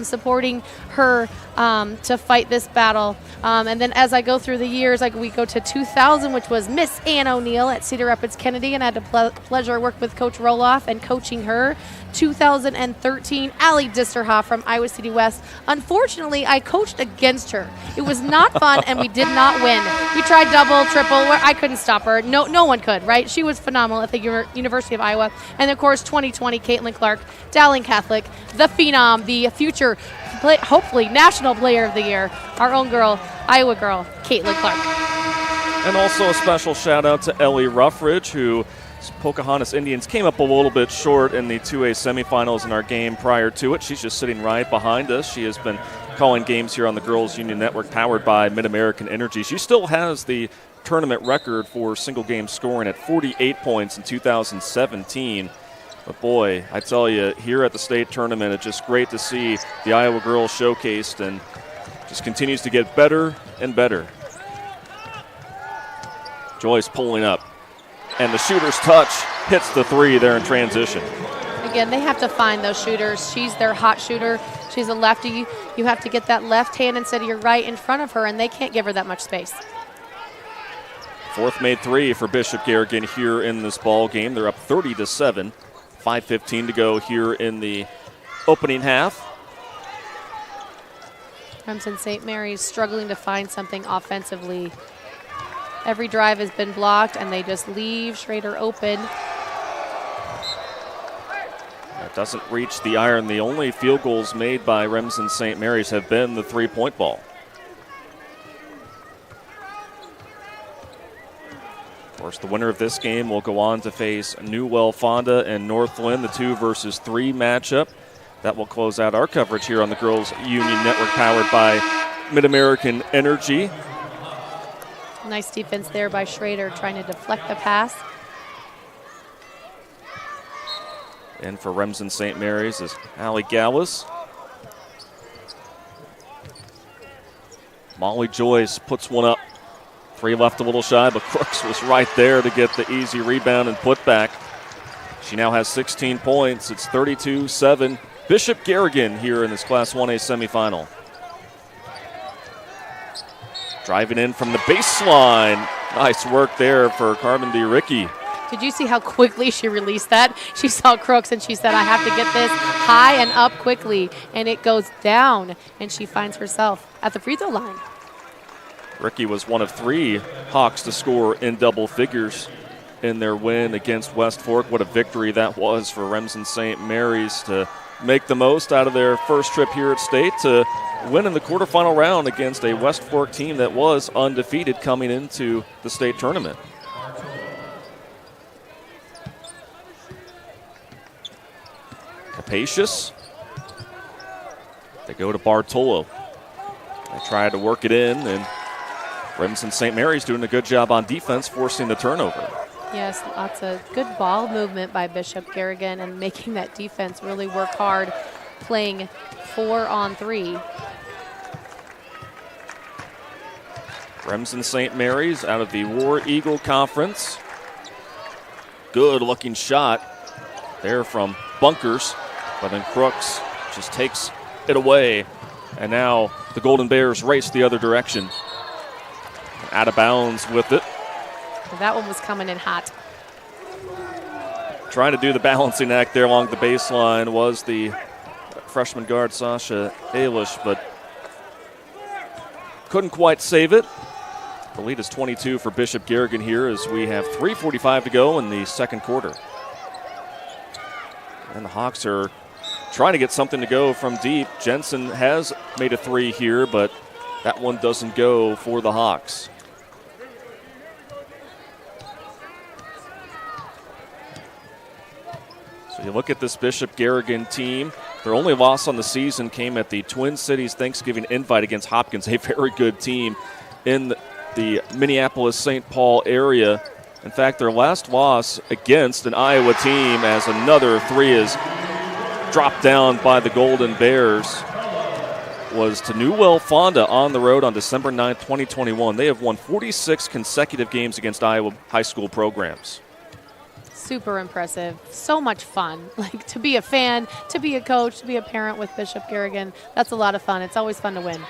supporting her to fight this battle. And then as I go through the years, we go to 2000, which was Miss Ann O'Neill at Cedar Rapids Kennedy, and I had the pleasure of working with Coach Roloff and coaching her. 2013, Allie Disterhoff from Iowa City West. Unfortunately, I coached against her. It was not fun, and we did not win. We tried double, triple. I couldn't stop her. No one could, right? She was phenomenal at the University of Iowa. And, of course, 2020, Caitlin Clark, Dowling Catholic, the phenom, the future, hopefully, National Player of the Year, our own girl, Iowa girl, Caitlin Clark. And also a special shout-out to Ellie Ruffridge, who Pocahontas Indians came up a little bit short in the 2A semifinals in our game prior to it. She's just sitting right behind us. She has been calling games here on the Girls Union Network, powered by Mid-American Energy. She still has the tournament record for single-game scoring at 48 points in 2017. But boy, I tell you, here at the state tournament, it's just great to see the Iowa girls showcased and just continues to get better and better. Joyce pulling up, and the shooter's touch hits the three there in transition. Again, they have to find those shooters. She's their hot shooter. She's a lefty. You have to get that left hand instead of your right in front of her, and they can't give her that much space. Fourth made three for Bishop Garrigan here in this ball game. They're up 30-7. 5:15 to go here in the opening half. Remsen St. Mary's struggling to find something offensively. Every drive has been blocked, and they just leave Schrader open. That doesn't reach the iron. The only field goals made by Remsen St. Mary's have been the three-point ball. Of course, the winner of this game will go on to face Newell Fonda and Northland, the 2 versus 3 matchup. That will close out our coverage here on the Girls Union Network, powered by Mid-American Energy. Nice defense there by Schrader, trying to deflect the pass. And for Remsen St. Mary's is Allie Gallus. Molly Joyce puts one up. 3 left a little shy, but Crooks was right there to get the easy rebound and put back. She now has 16 points. It's 32-7. Bishop Garrigan here in this Class 1A semifinal. Driving in from the baseline. Nice work there for Carmen DeRicky. Did you see how quickly she released that? She saw Crooks and she said, I have to get this high and up quickly. And it goes down, and she finds herself at the free throw line. Ricky was one of 3 Hawks to score in double figures in their win against West Fork. What a victory that was for Remsen St. Mary's to make the most out of their first trip here at state, to win in the quarterfinal round against a West Fork team that was undefeated coming into the state tournament. Capacious. They go to Bartolo. They try to work it in, and Remsen St. Mary's doing a good job on defense, forcing the turnover. Yes, lots of good ball movement by Bishop Garrigan and making that defense really work hard, playing 4-on-3. Remsen St. Mary's out of the War Eagle Conference. Good looking shot there from Bunkers, but then Crooks just takes it away. And now the Golden Bears race the other direction. Out of bounds with it. That one was coming in hot. Trying to do the balancing act there along the baseline was the freshman guard Sasha Ailish, but couldn't quite save it. The lead is 22 for Bishop Garrigan here as we have 3:45 to go in the second quarter. And the Hawks are trying to get something to go from deep. Jensen has made a 3 here, but that one doesn't go for the Hawks. So you look at this Bishop Garrigan team. Their only loss on the season came at the Twin Cities Thanksgiving Invite against Hopkins, a very good team in the Minneapolis-St. Paul area. In fact, their last loss against an Iowa team, as another 3 is dropped down by the Golden Bears, was to Newell Fonda on the road on December 9th, 2021. They have won 46 consecutive games against Iowa high school programs. Super impressive. So much fun. Like, to be a fan, to be a coach, to be a parent with Bishop Garrigan, that's a lot of fun. It's always fun to win.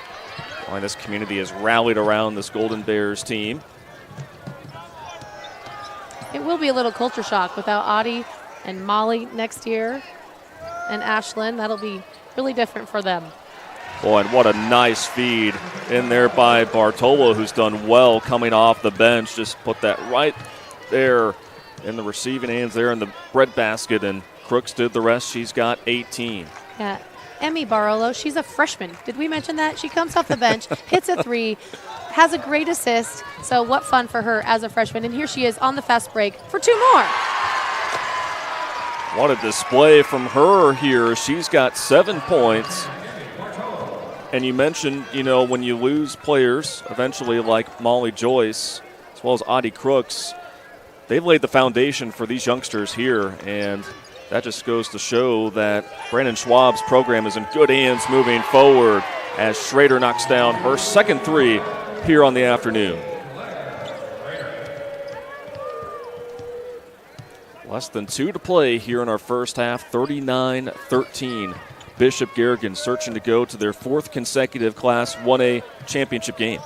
Well, this community has rallied around this Golden Bears team. It will be a little culture shock without Audie and Molly next year and Ashlyn. That'll be really different for them. Boy, and what a nice feed in there by Bartolo, who's done well coming off the bench. Just put that right there in the receiving hands there in the breadbasket, and Crooks did the rest. She's got 18. Yeah. Emmy Barolo, she's a freshman. Did we mention that? She comes off the bench, hits a 3, has a great assist. So what fun for her as a freshman. And here she is on the fast break for 2 more. What a display from her here. She's got 7 points And you mentioned, when you lose players, eventually like Molly Joyce, as well as Audie Crooks, they've laid the foundation for these youngsters here, and that just goes to show that Brandon Schwab's program is in good hands moving forward as Schrader knocks down her second three here on the afternoon. Less than 2 to play here in our first half, 39-13. Bishop Garrigan searching to go to their 4th consecutive Class 1A championship game.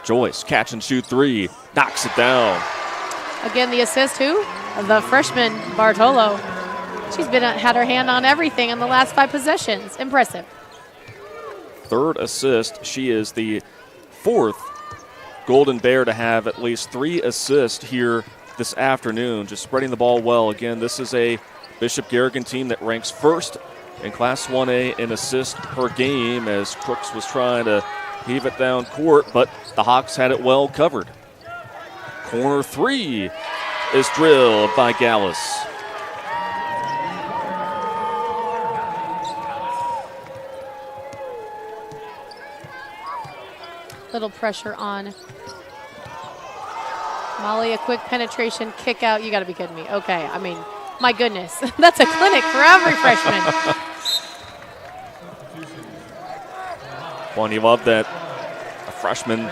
Joyce, catch and shoot three, knocks it down. Again, the assist, who? The freshman, Bartolo. She's had her hand on everything in the last 5 possessions. Impressive. 3rd assist. She is the 4th Golden Bear to have at least 3 assists here this afternoon, just spreading the ball well. Again, this is a Bishop Garrigan team that ranks 1st in Class 1A in assists per game, as Crooks was trying to heave it down court, but the Hawks had it well covered. Corner 3 is drilled by Gallus. Little pressure on Molly, a quick penetration, kick out. You got to be kidding me. Okay, I mean, my goodness. That's a clinic for every freshman. Well, you love that a freshman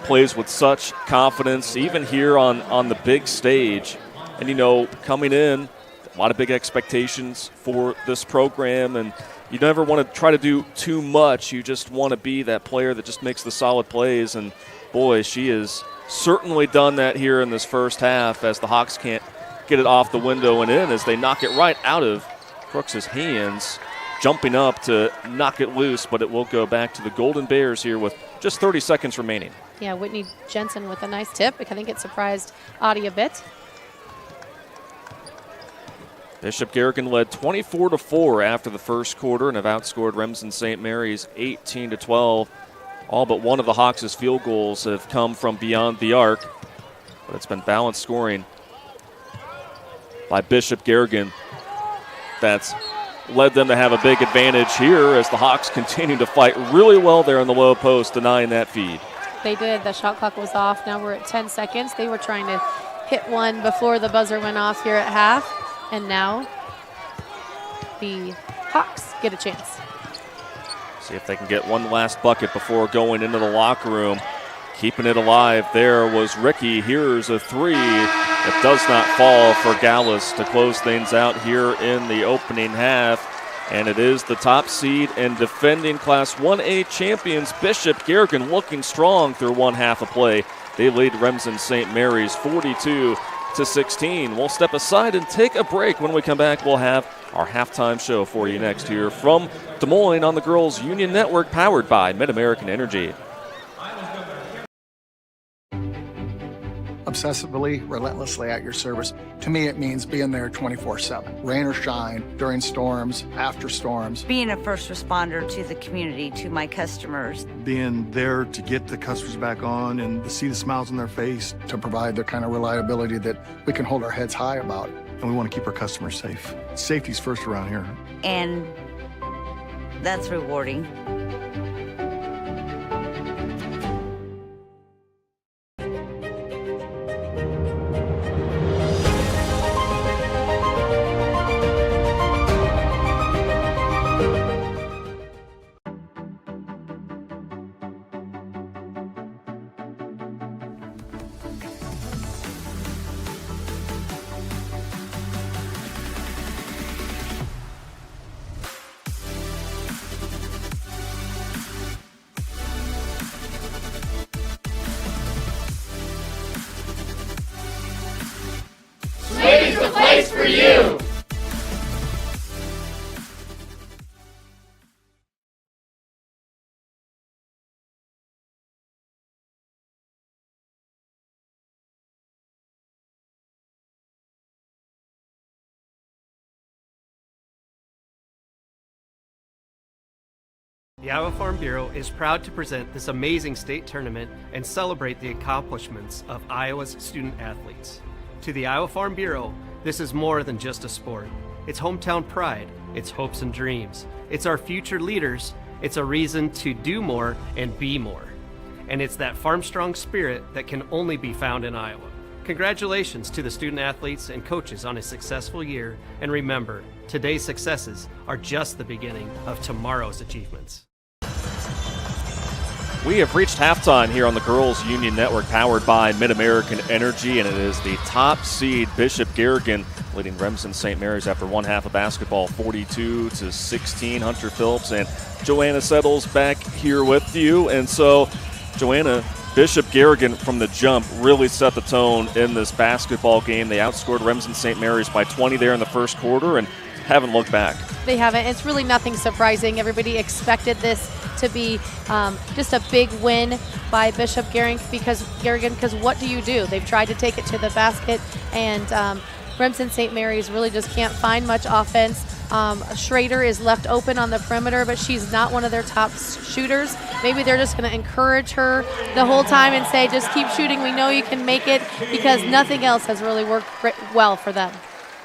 plays with such confidence, even here on the big stage. And, coming in, a lot of big expectations for this program, and you never want to try to do too much. You just want to be that player that just makes the solid plays, and boy, she has certainly done that here in this first half, as the Hawks can't get it off the window and in as they knock it right out of Crooks' hands, jumping up to knock it loose, but it will go back to the Golden Bears here with just 30 seconds remaining. Yeah, Whitney Jensen with a nice tip. I think it surprised Audie a bit. Bishop Garrigan led 24-4 after the first quarter and have outscored Remsen St. Mary's 18-12. All but one of the Hawks' field goals have come from beyond the arc, but it's been balanced scoring by Bishop Garrigan. That's led them to have a big advantage here as the Hawks continue to fight really well there in the low post, denying that feed. They did. The shot clock was off. Now we're at 10 seconds. They were trying to hit one before the buzzer went off here at half, and now the Hawks get a chance. See if they can get one last bucket before going into the locker room. Keeping it alive there was Ricky. Here's a three. It does not fall for Gallus to close things out here in the opening half. And it is the top seed and defending Class 1A champions, Bishop Garrigan, looking strong through one half of play. They lead Remsen St. Mary's 42-16. We'll step aside and take a break. When we come back, we'll have our halftime show for you next here from Des Moines on the Girls Union Network, powered by Mid-American Energy. Obsessively, relentlessly at your service. To me, it means being there 24/7, rain or shine, during storms, after storms. Being a first responder to the community, to my customers. Being there to get the customers back on and to see the smiles on their face. To provide the kind of reliability that we can hold our heads high about. And we want to keep our customers safe. Safety's first around here. And that's rewarding. Swing's the place for you! The Iowa Farm Bureau is proud to present this amazing state tournament and celebrate the accomplishments of Iowa's student athletes. To the Iowa Farm Bureau, this is more than just a sport. It's hometown pride, It's hopes and dreams. It's our future leaders. It's a reason to do more and be more. And it's that farm strong spirit that can only be found in Iowa. Congratulations to the student athletes and coaches on a successful year. And remember, today's successes are just the beginning of tomorrow's achievements. We have reached halftime here on the Girls Union Network, powered by Mid-American Energy, and it is the top seed Bishop Garrigan leading Remsen St. Mary's after one half of basketball, 42-16. Hunter Phillips and Joanna Settles back here with you. And so, Joanna, Bishop Garrigan from the jump really set the tone in this basketball game. They outscored Remsen St. Mary's by 20 there in the first quarter and haven't looked back. They haven't. It's really nothing surprising. Everybody expected this to be just a big win by Bishop Garrigan because what do? They've tried to take it to the basket, and Remsen St. Mary's really just can't find much offense. Schrader is left open on the perimeter, but she's not one of their top shooters. Maybe they're just going to encourage her the whole time and say, just keep shooting. We know you can make it, because nothing else has really worked well for them.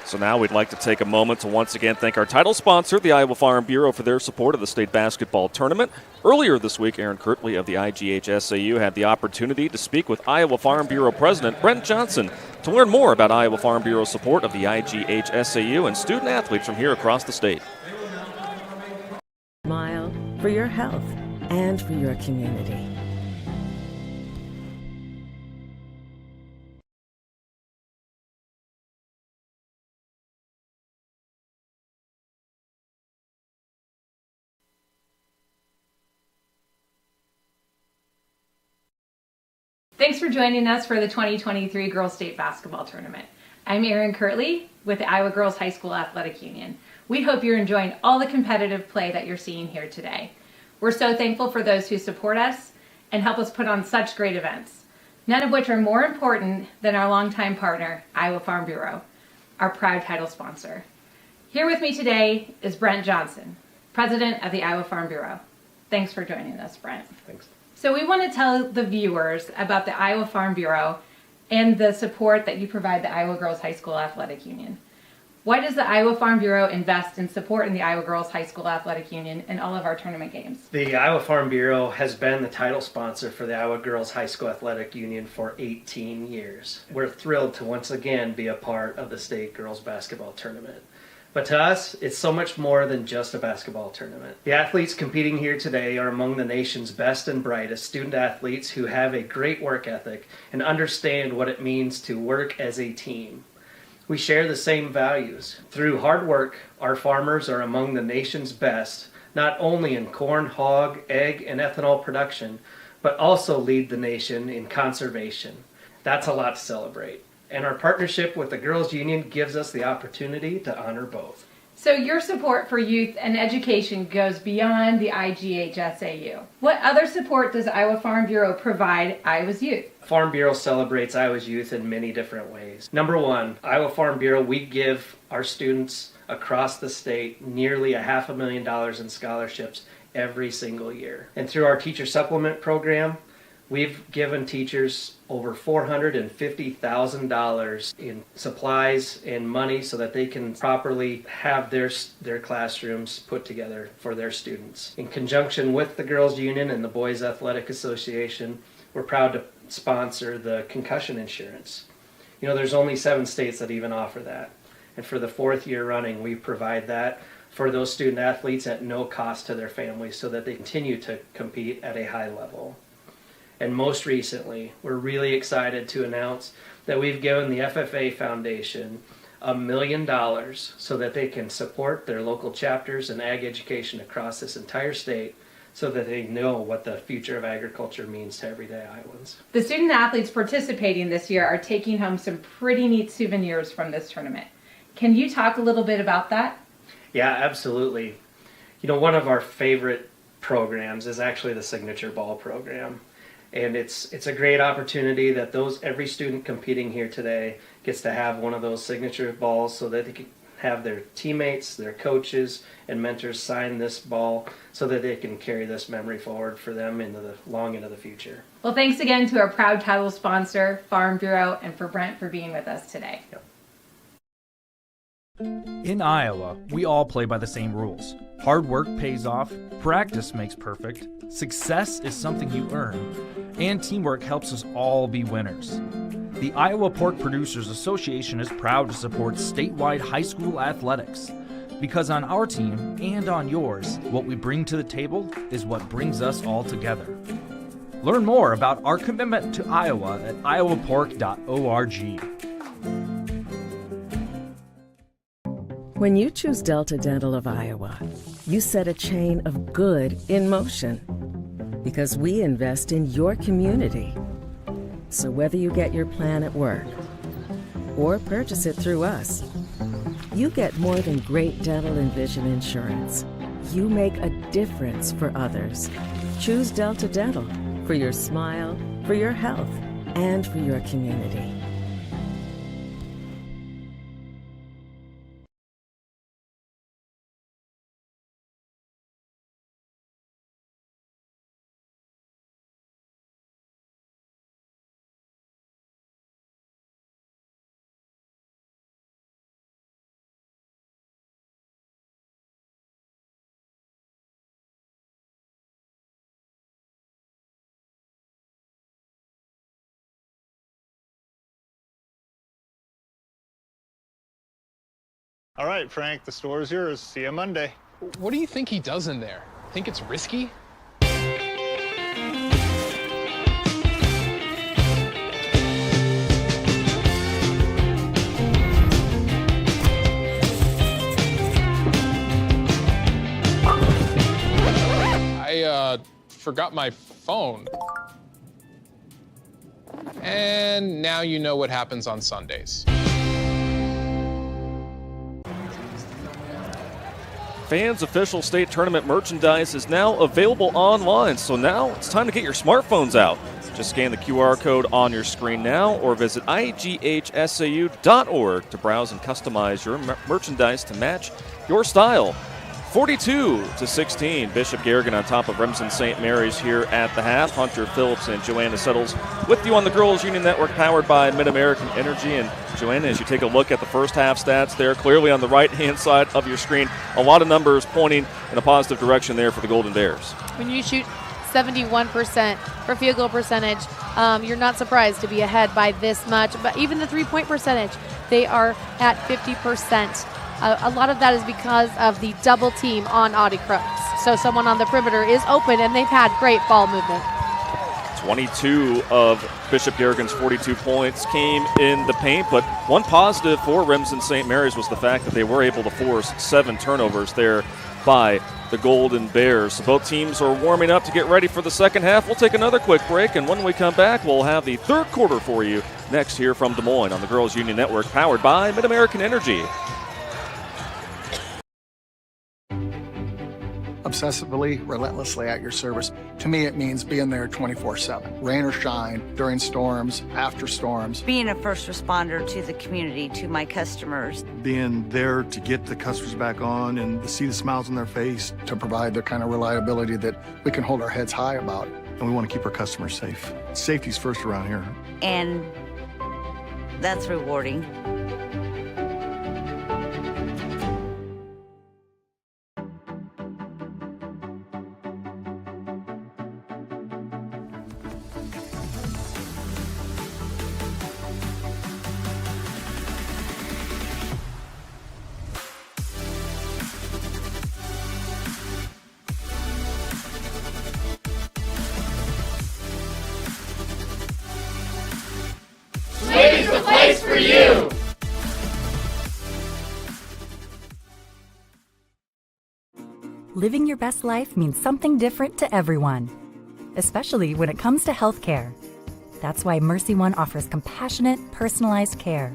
So now we'd like to take a moment to once again thank our title sponsor, the Iowa Farm Bureau, for their support of the state basketball tournament. Earlier this week, Aaron Kirtley of the IGHSAU had the opportunity to speak with Iowa Farm Bureau President Brent Johnson to learn more about Iowa Farm Bureau's support of the IGHSAU and student athletes from here across the state. Smile for your health and for your community. Thanks for joining us for the 2023 Girls State Basketball Tournament. I'm Erin Kirtley with the Iowa Girls High School Athletic Union. We hope you're enjoying all the competitive play that you're seeing here today. We're so thankful for those who support us and help us put on such great events, none of which are more important than our longtime partner, Iowa Farm Bureau, our proud title sponsor. Here with me today is Brent Johnson, President of the Iowa Farm Bureau. Thanks for joining us, Brent. Thanks. So we want to tell the viewers about the Iowa Farm Bureau and the support that you provide the Iowa Girls High School Athletic Union. Why does the Iowa Farm Bureau invest in support in the Iowa Girls High School Athletic Union and all of our tournament games? The Iowa Farm Bureau has been the title sponsor for the Iowa Girls High School Athletic Union for 18 years. We're thrilled to once again be a part of the state girls basketball tournament. But to us, it's so much more than just a basketball tournament. The athletes competing here today are among the nation's best and brightest student athletes who have a great work ethic and understand what it means to work as a team. We share the same values. Through hard work, our farmers are among the nation's best, not only in corn, hog, egg, and ethanol production, but also lead the nation in conservation. That's a lot to celebrate. And our partnership with the Girls Union gives us the opportunity to honor both. So your support for youth and education goes beyond the IGHSAU. What other support does Iowa Farm Bureau provide Iowa's youth? Farm Bureau celebrates Iowa's youth in many different ways. Number one, Iowa Farm Bureau, we give our students across the state nearly $500,000 in scholarships every single year. And through our teacher supplement program, we've given teachers over $450,000 in supplies and money so that they can properly have their classrooms put together for their students. In conjunction with the Girls Union and the Boys Athletic Association, we're proud to sponsor the concussion insurance. You know, there's only 7 states that even offer that. And for the 4th year running, we provide that for those student athletes at no cost to their families so that they continue to compete at a high level. And most recently, we're really excited to announce that we've given the FFA Foundation $1 million so that they can support their local chapters and ag education across this entire state so that they know what the future of agriculture means to everyday Iowans. The student athletes participating this year are taking home some pretty neat souvenirs from this tournament. Can you talk a little bit about that? Yeah, absolutely. You know, one of our favorite programs is actually the Signature Ball program. And it's a great opportunity that every student competing here today gets to have one of those signature balls so that they can have their teammates, their coaches, and mentors sign this ball so that they can carry this memory forward for them long into the future. Well, thanks again to our proud title sponsor, Farm Bureau, and for Brent for being with us today. Yep. In Iowa, we all play by the same rules. Hard work pays off, practice makes perfect, success is something you earn, and teamwork helps us all be winners. The Iowa Pork Producers Association is proud to support statewide high school athletics. Because on our team and on yours, what we bring to the table is what brings us all together. Learn more about our commitment to Iowa at iowapork.org. When you choose Delta Dental of Iowa, you set a chain of good in motion. Because we invest in your community. So whether you get your plan at work or purchase it through us, you get more than great dental and vision insurance. You make a difference for others. Choose Delta Dental for your smile, for your health, and for your community. All right, Frank, the store is yours. See you Monday. What do you think he does in there? Think it's risky? I forgot my phone. And now you know what happens on Sundays. Fans' official state tournament merchandise is now available online, so now it's time to get your smartphones out. Just scan the QR code on your screen now or visit IGHSAU.org to browse and customize your merchandise to match your style. 42-16, Bishop Garrigan on top of Remsen St. Mary's here at the half. Hunter Phillips and Joanna Settles with you on the Girls Union Network, powered by Mid-American Energy. And Joanna, as you take a look at the first half stats there, clearly on the right-hand side of your screen, a lot of numbers pointing in a positive direction there for the Golden Bears. When you shoot 71% for field goal percentage, you're not surprised to be ahead by this much. But even the three-point percentage, they are at 50%. A lot of that is because of the double team on Audie Crooks. So someone on the perimeter is open, and they've had great ball movement. 22 of Bishop Garrigan's 42 points came in the paint, but one positive for Remsen St. Mary's was the fact that they were able to force 7 turnovers there by the Golden Bears. So both teams are warming up to get ready for the second half. We'll take another quick break, and when we come back, we'll have the third quarter for you next here from Des Moines on the Girls Union Network, powered by Mid-American Energy. Obsessively, relentlessly at your service. To me, it means being there 24/7, rain or shine, during storms, after storms. Being a first responder to the community, to my customers. Being there to get the customers back on and to see the smiles on their face. To provide the kind of reliability that we can hold our heads high about. And we want to keep our customers safe. Safety's first around here. And that's rewarding. Ladies, the place for you! Living your best life means something different to everyone, especially when it comes to healthcare. That's why Mercy One offers compassionate, personalized care.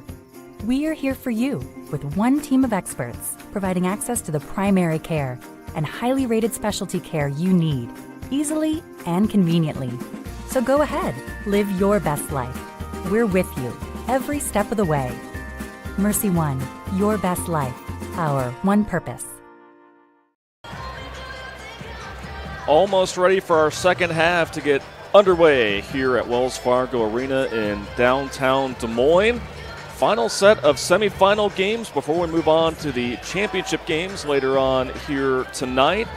We are here for you with one team of experts, providing access to the primary care and highly rated specialty care you need, easily and conveniently. So go ahead, live your best life. We're with you every step of the way. Mercy One, your best life, our one purpose. Almost ready for our second half to get underway here at Wells Fargo Arena in downtown Des Moines. final set of semifinal games before we move on to the championship games later on here tonight.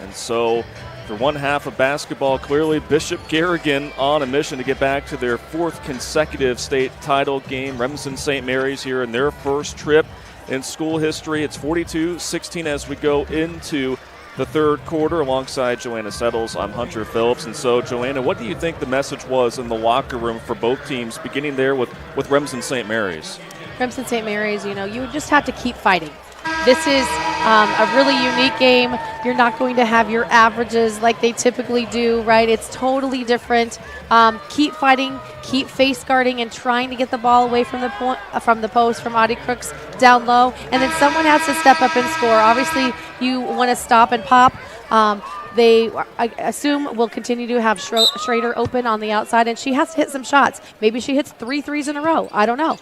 And so for one half of basketball, clearly Bishop Garrigan on a mission to get back to their 4th consecutive state title game. Remsen St. Mary's here in their first trip in school history. It's 42-16 as we go into the third quarter. Alongside Joanna Settles, I'm Hunter Phillips. And so, Joanna, what do you think the message was in the locker room for both teams, beginning there with Remsen St. Mary's? Remsen St. Mary's, you just have to keep fighting. This is a really unique game. You're not going to have your averages like they typically do, right? It's totally different. Keep fighting, keep face guarding, and trying to get the ball away from the post from Audie Crooks down low. And then someone has to step up and score. Obviously, you want to stop and pop. They, I assume, will continue to have Schrader open on the outside, and she has to hit some shots. Maybe she hits 3 threes in a row. I don't know.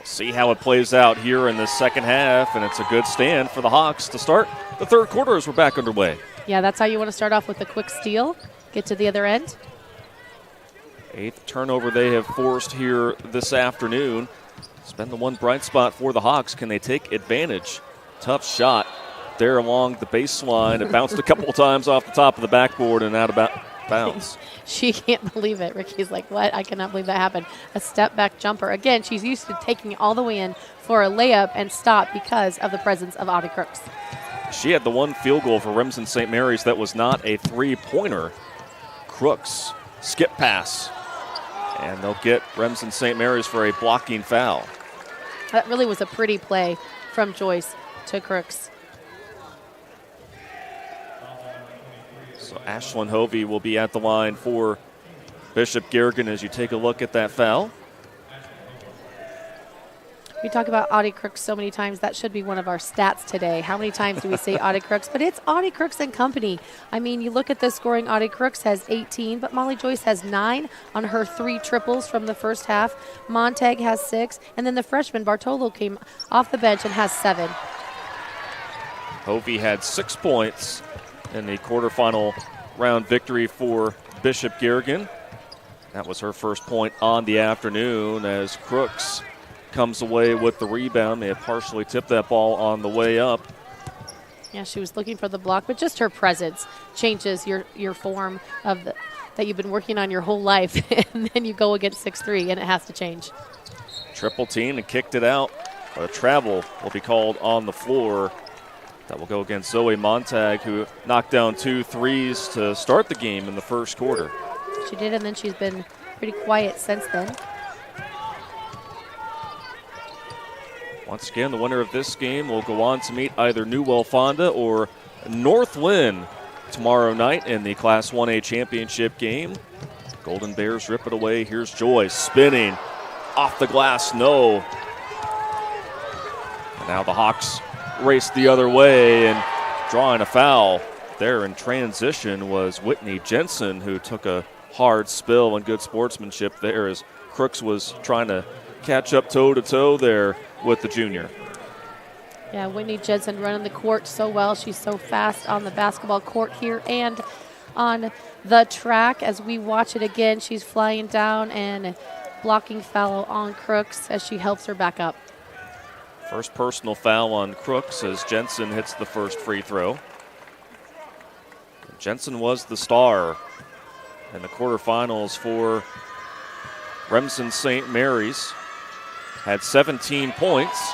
See how it plays out here in the second half, and it's a good stand for the Hawks to start the third quarter as we're back underway. Yeah, that's how you want to start off, with a quick steal, get to the other end. 8th turnover they have forced here this afternoon. It's been the one bright spot for the Hawks. Can they take advantage? Tough shot there along the baseline. It bounced a couple times off the top of the backboard and out of bounds. She can't believe it. Ricky's like, what? I cannot believe that happened. A step-back jumper. Again, she's used to taking it all the way in for a layup and stop because of the presence of Audie Crooks. She had the one field goal for Remsen St. Mary's that was not a three-pointer. Crooks, skip pass. And they'll get Remsen St. Mary's for a blocking foul. That really was a pretty play from Joyce to Crooks. So Ashlyn Hovey will be at the line for Bishop Garrigan as you take a look at that foul. We talk about Audie Crooks so many times. That should be one of our stats today. How many times do we say Audie Crooks? But it's Audie Crooks and company. I mean, you look at the scoring. Audie Crooks has 18, but Molly Joyce has 9 on her 3 triples from the first half. Montag has 6, and then the freshman Bartolo came off the bench and has 7. Hovey had 6 points in the quarterfinal round victory for Bishop Garrigan. That was her first point on the afternoon as Crooks comes away with the rebound. They have partially tipped that ball on the way up. Yeah, she was looking for the block, but just her presence changes your form of that you've been working on your whole life, and then you go against 6'3", and it has to change. Triple team and kicked it out, but a travel will be called on the floor. That will go against Zoe Montag, who knocked down 2 threes to start the game in the first quarter. She did, and then she's been pretty quiet since then. Once again, the winner of this game will go on to meet either Newell Fonda or North Lynn tomorrow night in the Class 1A championship game. Golden Bears rip it away. Here's Joyce spinning off the glass, no. And now the Hawks race the other way, and drawing a foul there in transition was Whitney Jensen, who took a hard spill and good sportsmanship there as Crooks was trying to catch up toe-to-toe there with the junior. Yeah, Whitney Jensen running the court so well. She's so fast on the basketball court here and on the track. As we watch it again, she's flying down and blocking foul on Crooks as she helps her back up. First personal foul on Crooks as Jensen hits the first free throw. Jensen was the star in the quarterfinals for Remsen St. Mary's. Had 17 points.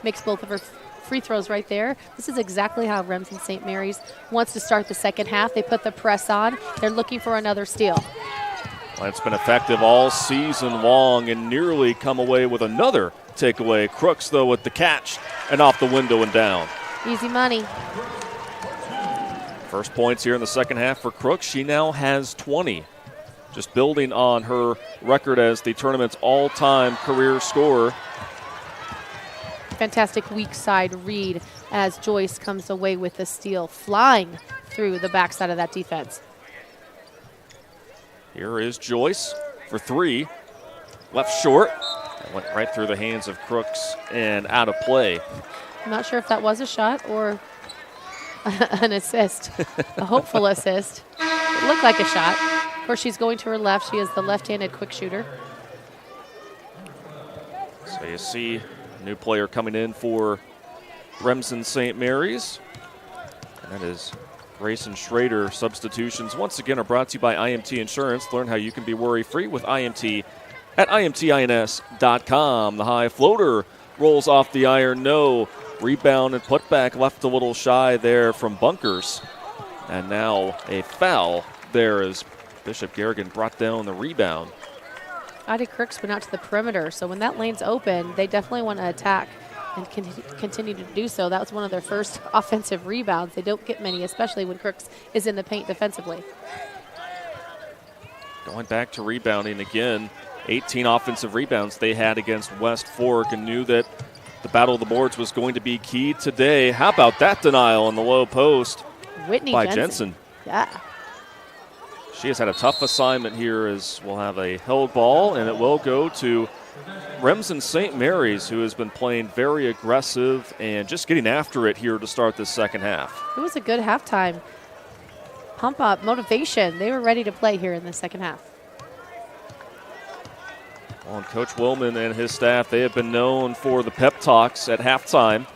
Makes both of her free throws right there. This is exactly how Remsen St. Mary's wants to start the second half. They put the press on. They're looking for another steal. Well, it's been effective all season long and nearly come away with another takeaway. Crooks, though, with the catch and off the window and down. Easy money. First points here in the second half for Crooks. She now has 20. Just building on her record as the tournament's all-time career scorer. Fantastic weak side read as Joyce comes away with the steal, flying through the backside of that defense. Here is Joyce for 3. Left short. That went right through the hands of Crooks and out of play. I'm not sure if that was a shot or an assist, a hopeful assist. It looked like a shot. course, she's going to her left. She is the left-handed quick shooter. So you see a new player coming in for Remsen St. Mary's. And that is Grayson Schrader. Substitutions once again are brought to you by IMT Insurance. Learn how you can be worry-free with IMT at IMTINS.com. The high floater rolls off the iron. No. Rebound and putback left a little shy there from Bunkers. And now a foul there as Bishop Garrigan brought down the rebound. Audie Crooks went out to the perimeter, so when that lane's open, they definitely want to attack and continue to do so. That was one of their first offensive rebounds. They don't get many, especially when Crooks is in the paint defensively. Going back to rebounding again, 18 offensive rebounds they had against West Fork, and knew that the battle of the boards was going to be key today. How about that denial on the low post Whitney by Jensen? Yeah. She has had a tough assignment here, as we'll have a held ball, and it will go to Remsen St. Mary's, who has been playing very aggressive and just getting after it here to start this second half. It was a good halftime. Pump up, motivation. They were ready to play here in the second half. Well, and Coach Willman and his staff, they have been known for the pep talks at halftime.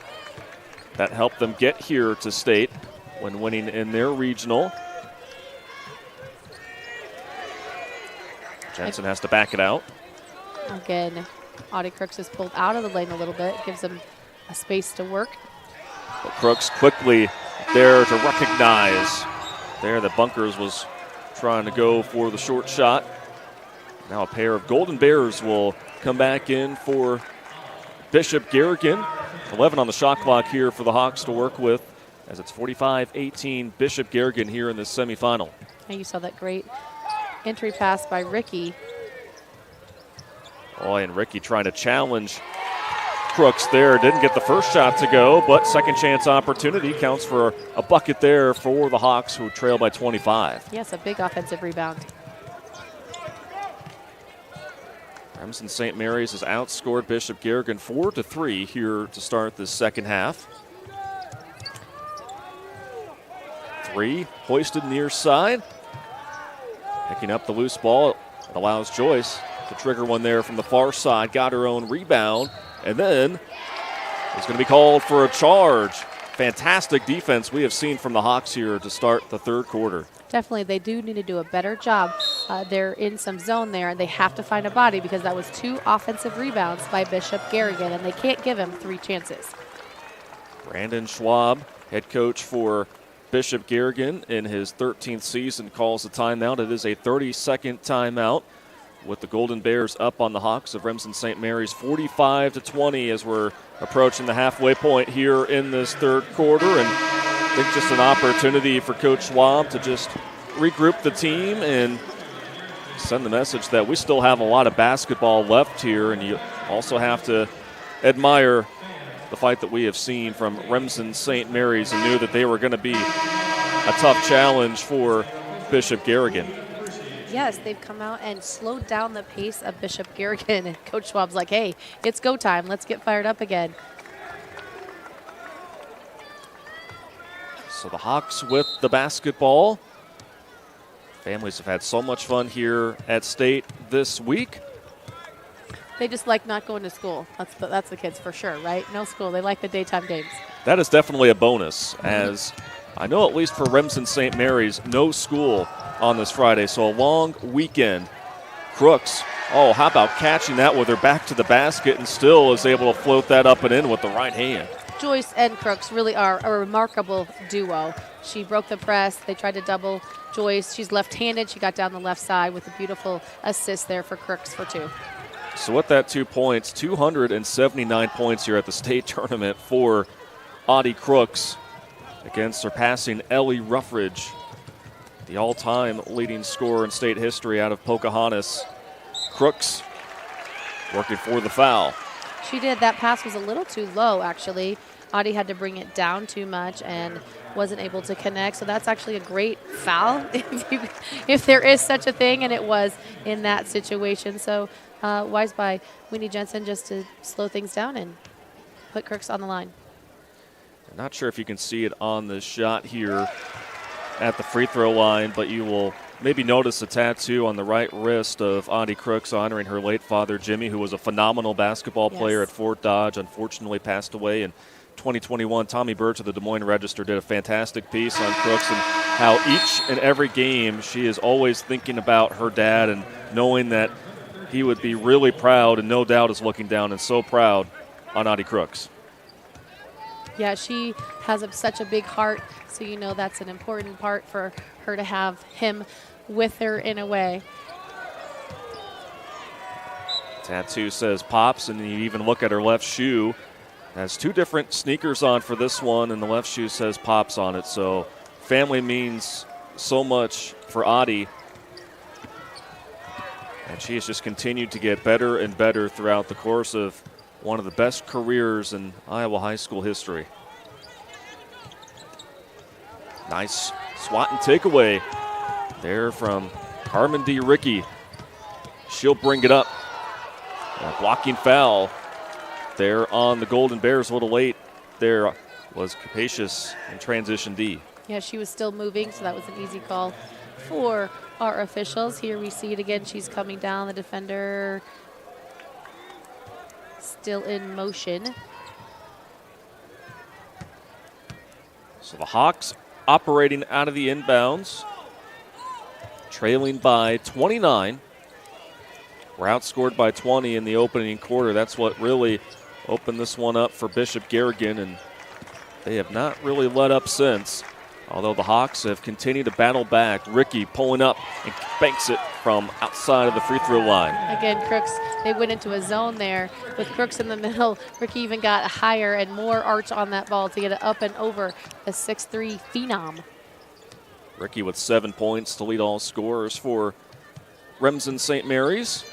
That helped them get here to state when winning in their regional. Jensen has to back it out. Again, Audie Crooks is pulled out of the lane a little bit, gives them a space to work. But Crooks quickly there to recognize there that Bunkers was trying to go for the short shot. Now a pair of Golden Bears will come back in for Bishop Garrigan. 11 on the shot clock here for the Hawks to work with, as it's 45-18 Bishop Garrigan here in the semifinal. And you saw that great entry pass by Ricky. Oh, and Ricky trying to challenge Crooks there. Didn't get the first shot to go, but second chance opportunity counts for a bucket there for the Hawks, who trail by 25. Yes, a big offensive rebound. Remsen St. Mary's has outscored Bishop Garrigan 4-3 here to start the second half. Three hoisted near side. Picking up the loose ball, it allows Joyce to trigger one there from the far side. Got her own rebound, and then it's going to be called for a charge. Fantastic defense we have seen from the Hawks here to start the third quarter. Definitely, they do need to do a better job. They're in some zone there, and they have to find a body, because that was 2 offensive rebounds by Bishop Garrigan, and they can't give him 3 chances. Brandon Schwab, head coach for Bishop Garrigan in his 13th season, calls a timeout. It is a 30-second timeout, with the Golden Bears up on the Hawks of Remsen St. Mary's 45-20 as we're approaching the halfway point here in this third quarter. And I think just an opportunity for Coach Schwab to just regroup the team and send the message that we still have a lot of basketball left here, and you also have to admire the fight that we have seen from Remsen St. Mary's, and knew that they were going to be a tough challenge for Bishop Garrigan. Yes, they've come out and slowed down the pace of Bishop Garrigan, and Coach Schwab's like, hey, it's go time. Let's get fired up again. So the Hawks with the basketball. Families have had so much fun here at State this week. They just like not going to school. That's the kids for sure, right? No school. They like the daytime games. That is definitely a bonus, as I know at least for Remsen St. Mary's, no school on this Friday, so a long weekend. Crooks, oh, how about catching that with her back to the basket, and still is able to float that up and in with the right hand. Joyce and Crooks really are a remarkable duo. She broke the press. They tried to double Joyce. She's left-handed. She got down the left side with a beautiful assist there for Crooks for 2. So with that 2 points, 279 points here at the state tournament for Audie Crooks, again surpassing Ellie Ruffridge, the all-time leading scorer in state history out of Pocahontas. Crooks working for the foul. She did. That pass was a little too low, actually. Audie had to bring it down too much and wasn't able to connect. So that's actually a great foul, if there is such a thing, and it was in that situation. So wise by Winnie Jensen just to slow things down and put Crooks on the line. I'm not sure if you can see it on the shot here at the free throw line, but you will maybe notice a tattoo on the right wrist of Audie Crooks honoring her late father, Jimmy, who was a phenomenal basketball player at Fort Dodge, unfortunately passed away in 2021. Tommy Birch of the Des Moines Register did a fantastic piece on Crooks and how each and every game she is always thinking about her dad and knowing that he would be really proud, and no doubt is looking down and so proud on Audie Crooks. Yeah, she has such a big heart, so you know that's an important part for her to have him with her in a way. Tattoo says Pops, and you even look at her left shoe. Has two different sneakers on for this one, and the left shoe says Pops on it. So family means so much for Audie. And she has just continued to get better and better throughout the course of one of the best careers in Iowa high school history. Nice swat and takeaway there from Carmen D. Ricky. She'll bring it up. A blocking foul there on the Golden Bears. A little late there was Capacious in transition D. Yeah, she was still moving, so that was an easy call for our officials. Here we see it again. She's coming down. The defender still in motion. So the Hawks operating out of the inbounds, trailing by 29. We're outscored by 20 in the opening quarter. That's what really opened this one up for Bishop Garrigan, and they have not really let up since. Although the Hawks have continued to battle back. Ricky pulling up and banks it from outside of the free throw line. Again, Crooks, they went into a zone there with Crooks in the middle. Ricky even got higher and more arch on that ball to get it up and over the 6'3" phenom. Ricky with 7 points to lead all scorers for Remsen St. Mary's.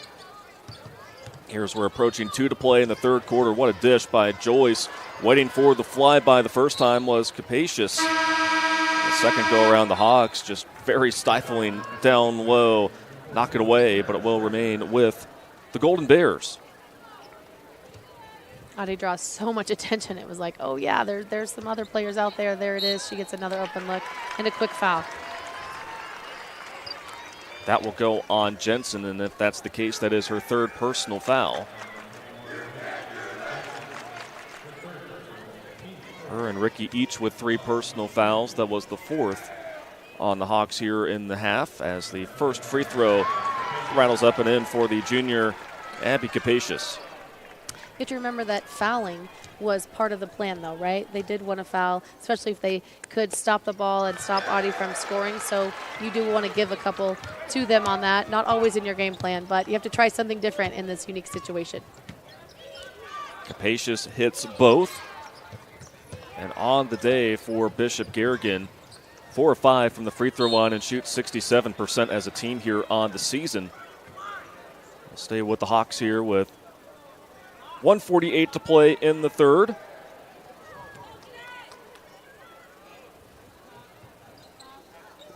Here's we're approaching 2 to play in the third quarter. What a dish by Joyce. Waiting for the flyby the first time was Capacious. The second go around, the Hawks just very stifling down low. Knock it away, but it will remain with the Golden Bears. Audie draws so much attention. It was like, oh yeah, there's some other players out there. There it is. She gets another open look and a quick foul. That will go on Jensen, and if that's the case, that is her third personal foul. Her and Ricky each with 3 personal fouls. That was the 4th on the Hawks here in the half, as the first free throw rattles up and in for the junior Abby Capacious. You have to remember that fouling was part of the plan, though, right? They did want to foul, especially if they could stop the ball and stop Audie from scoring. So you do want to give a couple to them on that. Not always in your game plan, but you have to try something different in this unique situation. Capacious hits both. And on the day for Bishop Garrigan, 4 of 5 from the free throw line and shoots 67% as a team here on the season. We'll stay with the Hawks here with 1:48 to play in the third.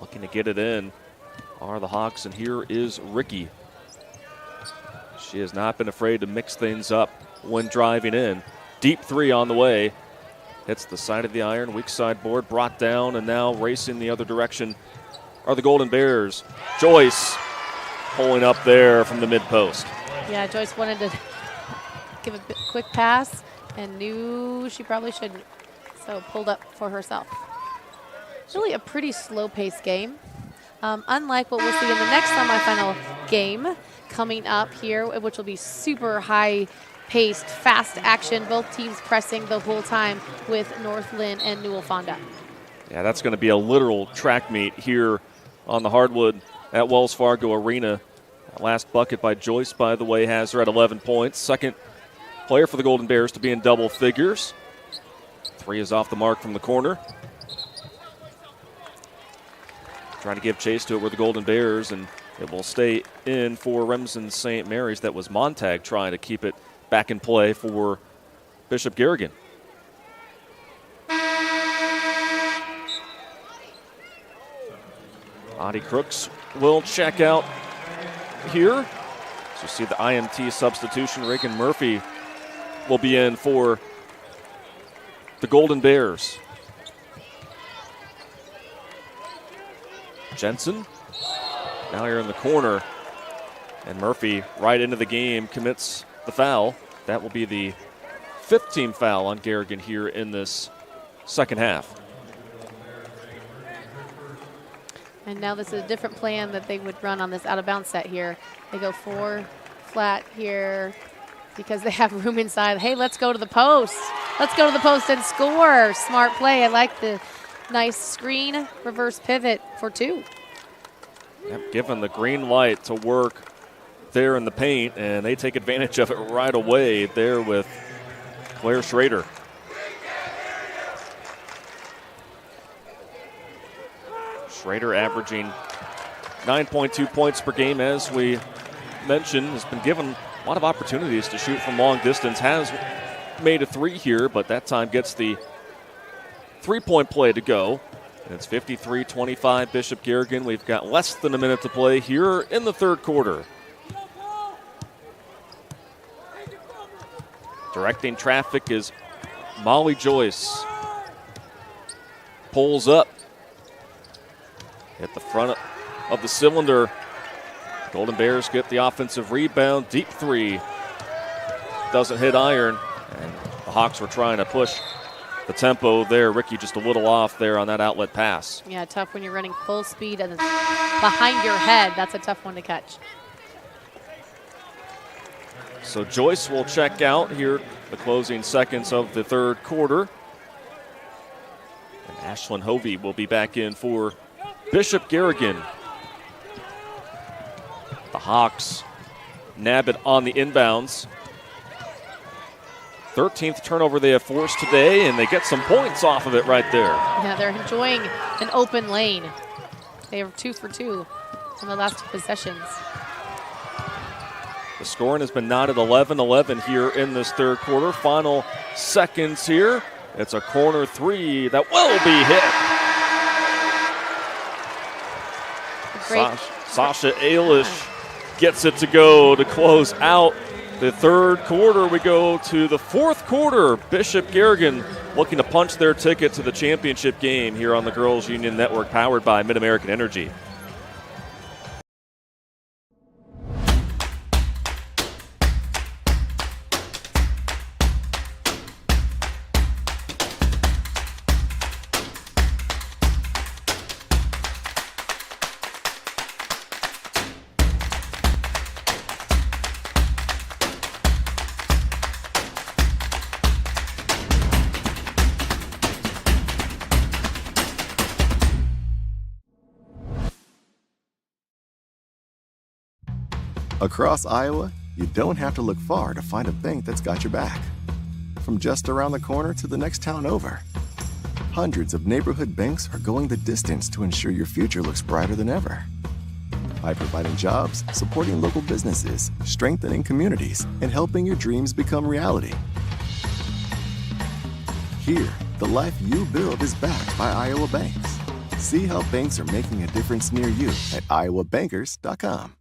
Looking to get it in are the Hawks, and here is Ricky. She has not been afraid to mix things up when driving in. Deep three on the way. Hits the side of the iron, weak side board, brought down, and now racing the other direction are the Golden Bears. Joyce pulling up there from the mid-post. Yeah, Joyce wanted to give a quick pass and knew she probably shouldn't, so pulled up for herself. Really a pretty slow-paced game. Unlike what we'll see in the next semifinal game coming up here, which will be super high-paced, fast action, both teams pressing the whole time with Northland and Newell Fonda. Yeah, that's going to be a literal track meet here on the hardwood at Wells Fargo Arena. That last bucket by Joyce, by the way, has her at 11 points. Second player for the Golden Bears to be in double figures. 3 is off the mark from the corner. Trying to give chase to it were the Golden Bears, and it will stay in for Remsen St. Mary's. That was Montag trying to keep it back in play for Bishop Garrigan. Audie Crooks will check out here. So you see the IMT substitution. Reagan Murphy will be in for the Golden Bears. Jensen Now you're in the corner, and Murphy right into the game commits the foul. That will be the 5th team foul on Garrigan here in this second half. And now this is a different plan that they would run on this out-of-bounds set here. They go 4 flat here because they have room inside. Hey, let's go to the post. Let's go to the post and score. Smart play. I like the nice screen, reverse pivot for 2. Yep, given the green light to work there in the paint, and they take advantage of it right away there with Claire Schrader. Schrader averaging 9.2 points per game, as we mentioned, has been given a lot of opportunities to shoot from long distance, has made a 3 here, but that time gets the 3-point play to go. And it's 53-25 Bishop Garrigan. We've got less than a minute to play here in the third quarter. Directing traffic is Molly Joyce. Pulls up at the front of the cylinder. Golden Bears get the offensive rebound. Deep 3. Doesn't hit iron. And the Hawks were trying to push the tempo there. Ricky just a little off there on that outlet pass. Yeah, tough when you're running full speed and behind your head. That's a tough one to catch. So Joyce will check out here the closing seconds of the third quarter. And Ashlyn Hovey will be back in for Bishop Garrigan. The Hawks nab it on the inbounds. 13th turnover they have forced today, and they get some points off of it right there. Yeah, they're enjoying an open lane. They are 2 for 2 on the last 2 possessions. The scoring has been knotted 11-11 here in this third quarter. Final seconds here. It's a corner 3 that will be hit. Sasha Eilish gets it to go to close out the third quarter. We go to the fourth quarter. Bishop Garrigan looking to punch their ticket to the championship game here on the Girls Union Network, powered by Mid-American Energy. Across Iowa, you don't have to look far to find a bank that's got your back. From just around the corner to the next town over, hundreds of neighborhood banks are going the distance to ensure your future looks brighter than ever. By providing jobs, supporting local businesses, strengthening communities, and helping your dreams become reality. Here, the life you build is backed by Iowa banks. See how banks are making a difference near you at iowabankers.com.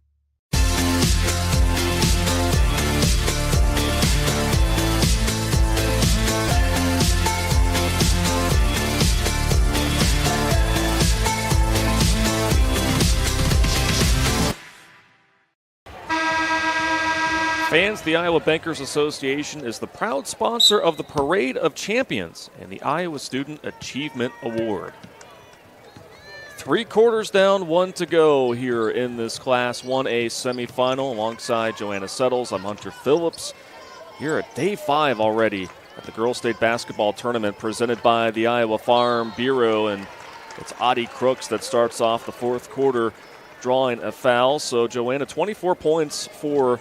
Fans, the Iowa Bankers Association is the proud sponsor of the Parade of Champions and the Iowa Student Achievement Award. 3 quarters down, 1 to go here in this Class 1A semifinal. Alongside Joanna Settles, I'm Hunter Phillips. Here at day 5 already at the Girls State Basketball Tournament presented by the Iowa Farm Bureau. And it's Audie Crooks that starts off the fourth quarter drawing a foul. So Joanna, 24 points for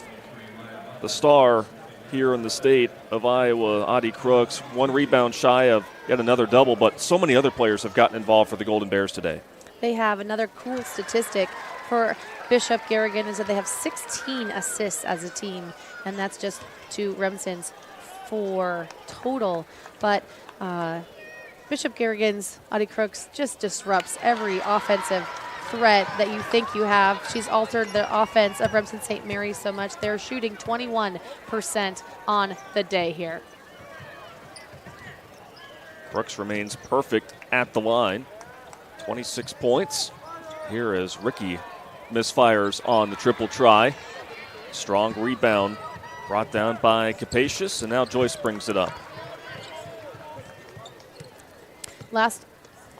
the star here in the state of Iowa, Audie Crooks. 1 rebound shy of yet another double, but so many other players have gotten involved for the Golden Bears today. They have another cool statistic for Bishop Garrigan is that they have 16 assists as a team, and that's just to Remsen's 4 total. But Bishop Garrigan's Audie Crooks just disrupts every offensive threat that you think you have. She's altered the offense of Remsen St. Mary's so much. They're shooting 21% on the day here. Crooks remains perfect at the line. 26 points. Here is Ricky misfires on the triple try. Strong rebound brought down by Capacious, and now Joyce brings it up. Last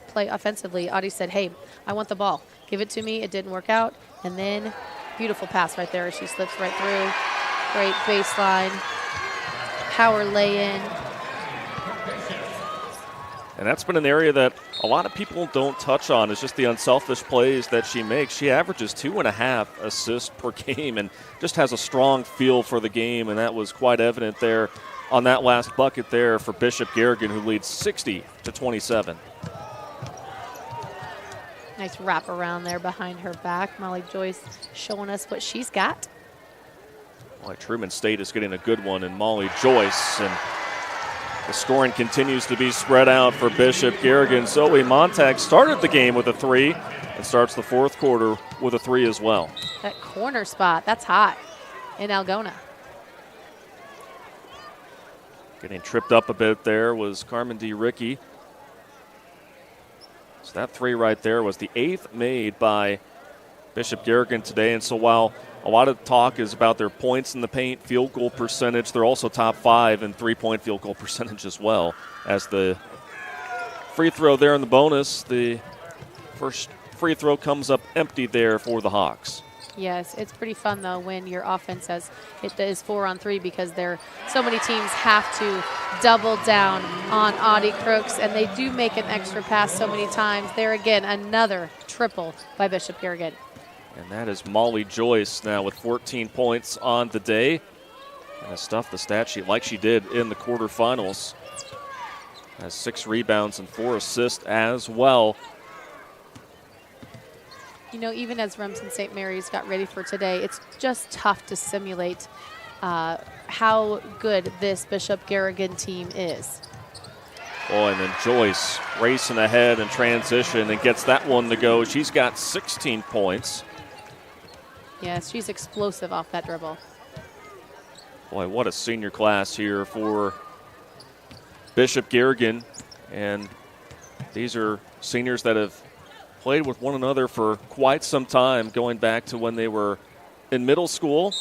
play offensively, Audie said, hey, I want the ball. Give it to me. It didn't work out. And then beautiful pass right there. She slips right through. Great baseline. Power lay-in. And that's been an area that a lot of people don't touch on. It's just the unselfish plays that she makes. She averages 2.5 assists per game and just has a strong feel for the game, and that was quite evident there on that last bucket there for Bishop Garrigan, who leads 60-27. Nice wrap around there behind her back. Molly Joyce showing us what she's got. Well, Truman State is getting a good one in Molly Joyce, and the scoring continues to be spread out for Bishop Garrigan. Zoe Montag started the game with a 3 and starts the fourth quarter with a 3 as well. That corner spot, that's hot in Algona. Getting tripped up a bit there was Carmen D. Ricky. So that 3 right there was the 8th made by Bishop Garrigan today. And so while a lot of talk is about their points in the paint, field goal percentage, they're also top 5 in 3-point field goal percentage as well. As the free throw there in the bonus, the first free throw comes up empty there for the Hawks. Yes, it's pretty fun, though, when your offense has it is 4-on-3 because so many teams have to double down on Audie Crooks, and they do make an extra pass so many times. There again, another triple by Bishop Garrigan. And that is Molly Joyce now with 14 points on the day. And has stuffed the stat sheet like she did in the quarterfinals. Has 6 rebounds and 4 assists as well. You know, even as Remsen St. Mary's got ready for today, it's just tough to simulate how good this Bishop Garrigan team is. Oh, and then Joyce racing ahead in transition and gets that one to go. She's got 16 points. Yes, she's explosive off that dribble. Boy, what a senior class here for Bishop Garrigan. And these are seniors that have played with one another for quite some time, going back to when they were in middle school.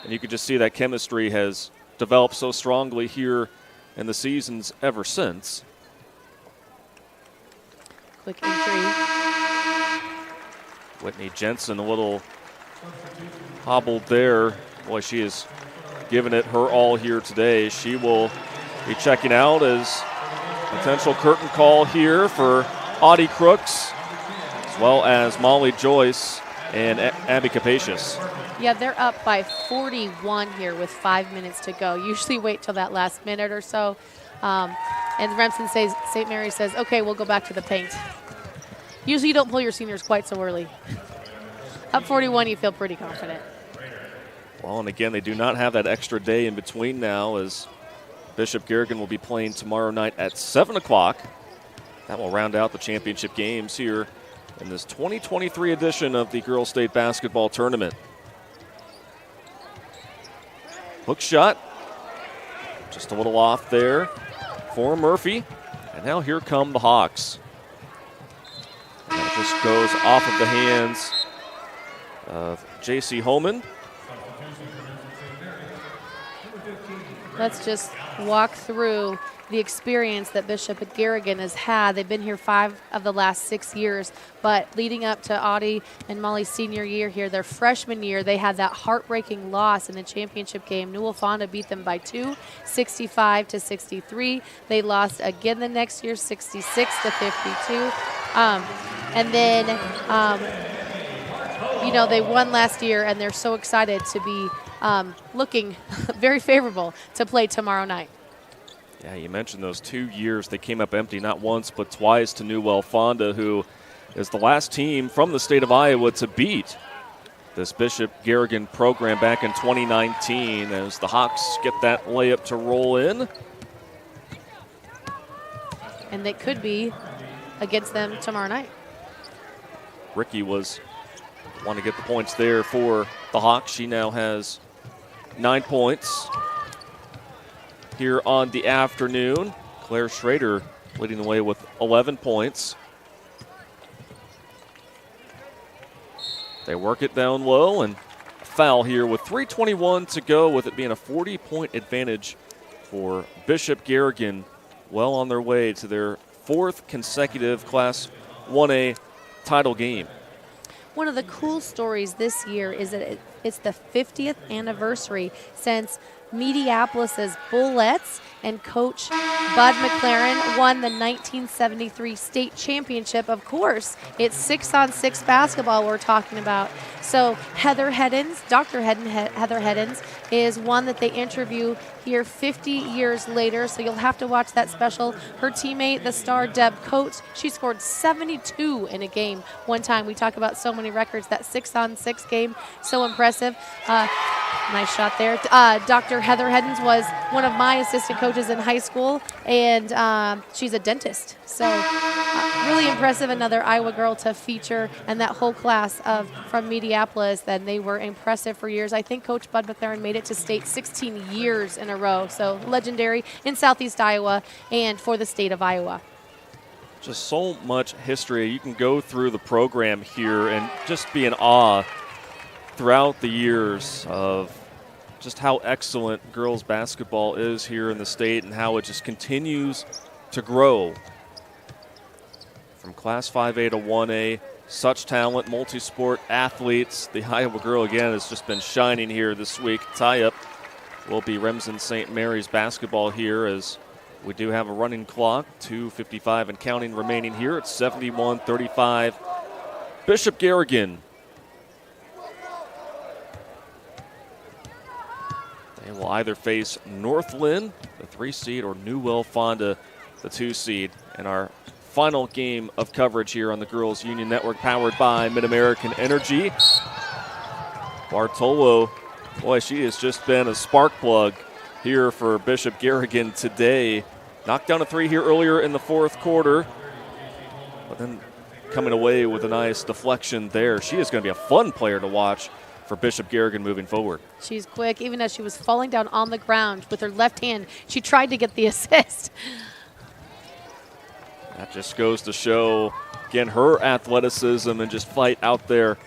And you could just see that chemistry has developed so strongly here in the seasons ever since. Quick entry. Whitney Jensen a little hobbled there. Boy, she is giving it her all here today. She will be checking out as potential curtain call here for Audie Crooks, as well as Molly Joyce and Abby Capacious. Yeah, they're up by 41 here with 5 minutes to go. Usually wait till that last minute or so. And Remsen says, St. Mary says, okay, we'll go back to the paint. Usually you don't pull your seniors quite so early. Up 41, you feel pretty confident. Well, and again, they do not have that extra day in between now, as Bishop Garrigan will be playing tomorrow night at 7 o'clock. That will round out the championship games here in this 2023 edition of the Girls State Basketball Tournament. Hook shot, just a little off there for Murphy. And now here come the Hawks. And that just goes off of the hands of J.C. Homan. Let's just walk through the experience that Bishop Garrigan has had. They've been here 5 of the last 6 years, but leading up to Audie and Molly's senior year here, their freshman year, they had that heartbreaking loss in the championship game. Newell Fonda beat them by 2, 65-63. They lost again the next year, 66-52. And then, you know, they won last year, and they're so excited to be looking very favorable to play tomorrow night. Yeah, you mentioned those 2 years. They came up empty not once but twice to Newell Fonda, who is the last team from the state of Iowa to beat this Bishop Garrigan program back in 2019, as the Hawks get that layup to roll in. And they could be against them tomorrow night. Ricky was want to get the points there for the Hawks. She now has 9 points here on the afternoon. Claire Schrader leading the way with 11 points. They work it down low, and a foul here with 3:21 to go, with it being a 40-point advantage for Bishop Garrigan, well on their way to their 4th consecutive Class 1A title game. One of the cool stories this year is that it's the 50th anniversary since Mediapolis's Bullets and Coach Bud McLaren won the 1973 state championship. Of course, it's 6-on-6 basketball we're talking about. So Heather Heddens, Dr. Heather Heddens, is one that they interview here 50 years later, so you'll have to watch that special. Her teammate, the star Deb Coates, she scored 72 in a game one time. We talk about so many records. That 6-on-6 game, so impressive. Nice shot there. Dr. Heather Heddens was one of my assistant coaches in high school, and she's a dentist. So really impressive, another Iowa girl to feature, and that whole class from Mediapolis, then they were impressive for years. I think Coach Bud McLaren made it to state 16 years in a row, so legendary in Southeast Iowa and for the state of Iowa. Just so much history. You can go through the program here and just be in awe throughout the years of just how excellent girls basketball is here in the state and how it just continues to grow. From Class 5A to 1A, such talent, multi-sport athletes. The Iowa girl, again, has just been shining here this week. Tie-up will be Remsen St. Mary's basketball here, as we do have a running clock, 2:55 and counting remaining here. It's 71-35. Bishop Garrigan. They will either face Northland, the 3 seed, or Newell Fonda, the 2 seed, in our final game of coverage here on the Girls Union Network, powered by Mid-American Energy. Bartolo, boy, she has just been a spark plug here for Bishop Garrigan today. Knocked down a 3 here earlier in the 4th quarter, but then coming away with a nice deflection there. She is going to be a fun player to watch for Bishop Garrigan moving forward. She's quick. Even as she was falling down on the ground with her left hand, she tried to get the assist. That just goes to show, again, her athleticism and just fight out there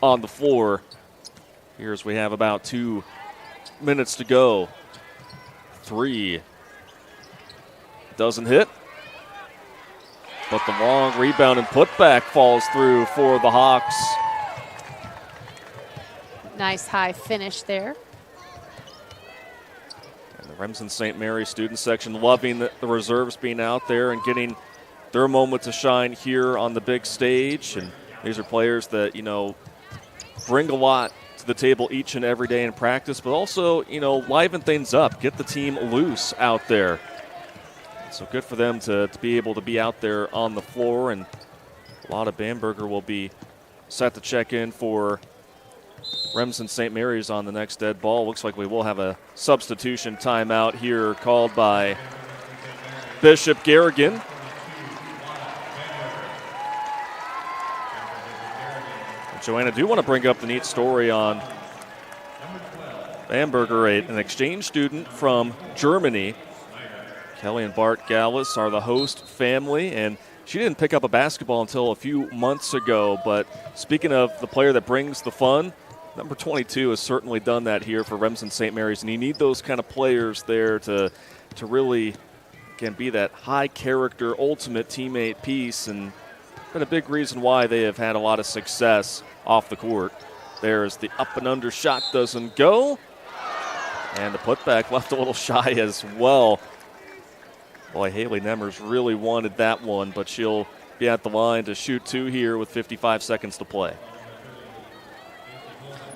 on the floor. Here's we have about 2 minutes to go. 3 doesn't hit, but the long rebound and putback falls through for the Hawks. Nice high finish there. And the Remsen St. Mary student section loving the reserves being out there and getting their moment to shine here on the big stage. And these are players that, you know, bring a lot to the table each and every day in practice, but also, you know, liven things up, get the team loose out there. So good for them to be able to be out there on the floor. And a lot of Bamberger will be set to check in for Remsen St. Mary's on the next dead ball. Looks like we will have a substitution timeout here called by Bishop Garrigan. And Joanna, I do want to bring up the neat story on Bamberger, an exchange student from Germany. Kelly and Bart Gallus are the host family, and she didn't pick up a basketball until a few months ago. But speaking of the player that brings the fun, number 22 has certainly done that here for Remsen St. Mary's, and you need those kind of players there to really, again, be that high-character, ultimate teammate piece, and been a big reason why they have had a lot of success off the court. There's the up-and-under shot, doesn't go, and the putback left a little shy as well. Boy, Haley Nemmers really wanted that one, but she'll be at the line to shoot 2 here with 55 seconds to play.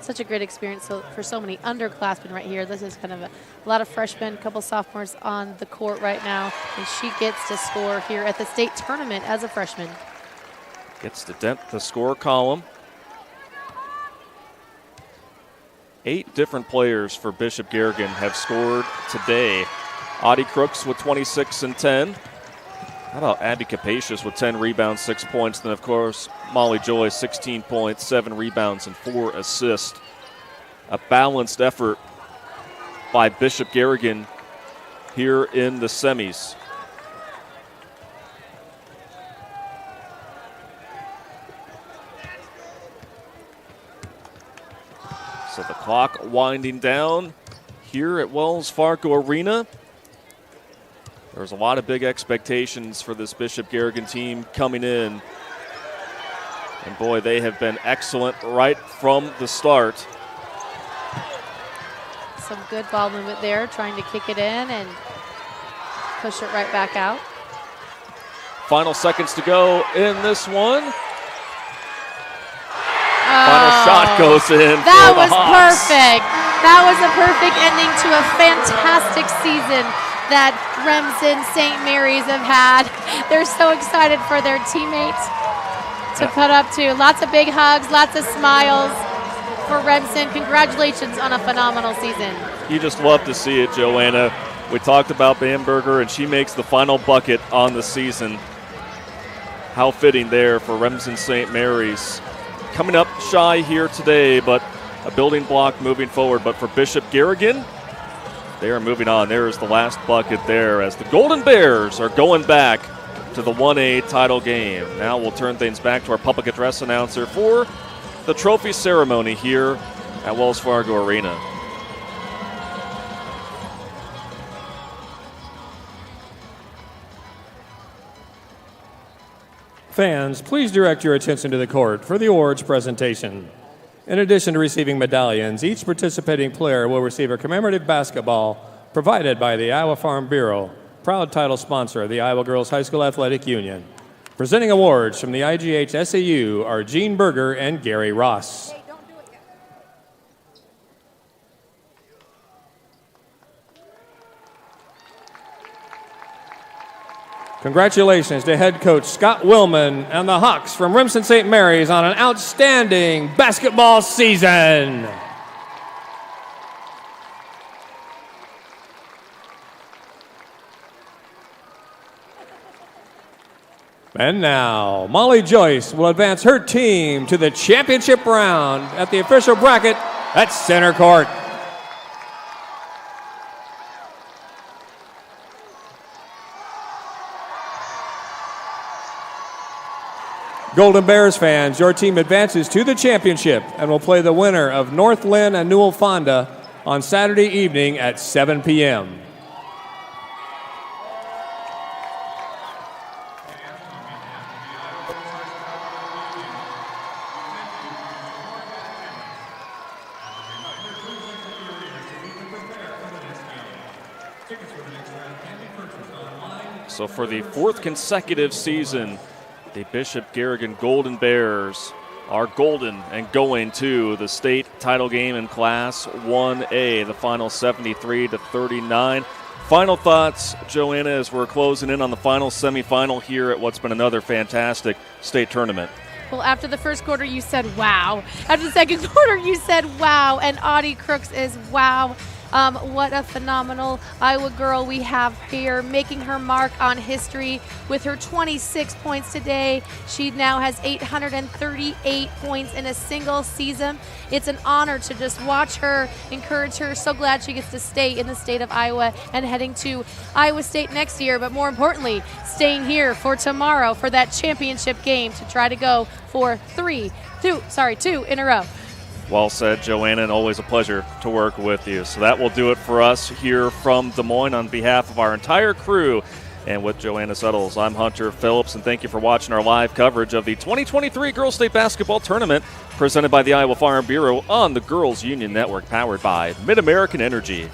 Such a great experience for so many underclassmen right here. This is kind of a lot of freshmen, a couple sophomores on the court right now, and she gets to score here at the state tournament as a freshman. Gets to dent the score column. 8 different players for Bishop Garrigan have scored today. Audie Crooks with 26 and 10. How about Abby Capacious with 10 rebounds, 6 points. Then, of course, Molly Joy, 16 points, 7 rebounds, and 4 assists. A balanced effort by Bishop Garrigan here in the semis. So the clock winding down here at Wells Fargo Arena. There's a lot of big expectations for this Bishop Garrigan team coming in. And boy, they have been excellent right from the start. Some good ball movement there, trying to kick it in and push it right back out. Final seconds to go in this one. Final shot goes in. That for the was Hawks. perfect. That was a perfect ending to a fantastic season that Remsen St. Mary's have had. They're so excited for their teammates to put up to. Lots of big hugs, lots of smiles for Remsen. Congratulations on a phenomenal season. You just love to see it, Joanna. We talked about Bamberger, and she makes the final bucket on the season. How fitting there for Remsen St. Mary's. Coming up shy here today, but a building block moving forward. But for Bishop Garrigan, they are moving on. There is the last bucket there as the Golden Bears are going back to the 1A title game. Now we'll turn things back to our public address announcer for the trophy ceremony here at Wells Fargo Arena. Fans, please direct your attention to the court for the awards presentation. In addition to receiving medallions, each participating player will receive a commemorative basketball provided by the Iowa Farm Bureau, proud title sponsor of the Iowa Girls High School Athletic Union. Presenting awards from the IGHSAU are Gene Berger and Gary Ross. Congratulations to head coach Scott Willman and the Hawks from Remsen St. Mary's on an outstanding basketball season. And now, Molly Joyce will advance her team to the championship round at the official bracket at center court. Golden Bears fans, your team advances to the championship and will play the winner of North Lynn and Newell Fonda on Saturday evening at 7 p.m. So for the fourth consecutive season, the Bishop Garrigan Golden Bears are golden and going to the state title game in Class 1A, the final 73-39. Final thoughts, Joanna, as we're closing in on the final semifinal here at what's been another fantastic state tournament. Well, after the first quarter, you said wow. After the second quarter, you said wow. And Audie Crooks is wow. What a phenomenal Iowa girl we have here, making her mark on history with her 26 points today. She now has 838 points in a single season. It's an honor to just watch her, encourage her. So glad she gets to stay in the state of Iowa and heading to Iowa State next year, but more importantly, staying here for tomorrow for that championship game to try to go for two in a row. Well said, Joanna, and always a pleasure to work with you. So that will do it for us here from Des Moines on behalf of our entire crew. And with Joanna Settles, I'm Hunter Phillips, and thank you for watching our live coverage of the 2023 Girls State Basketball Tournament presented by the Iowa Farm Bureau on the Girls Union Network, powered by Mid-American Energy.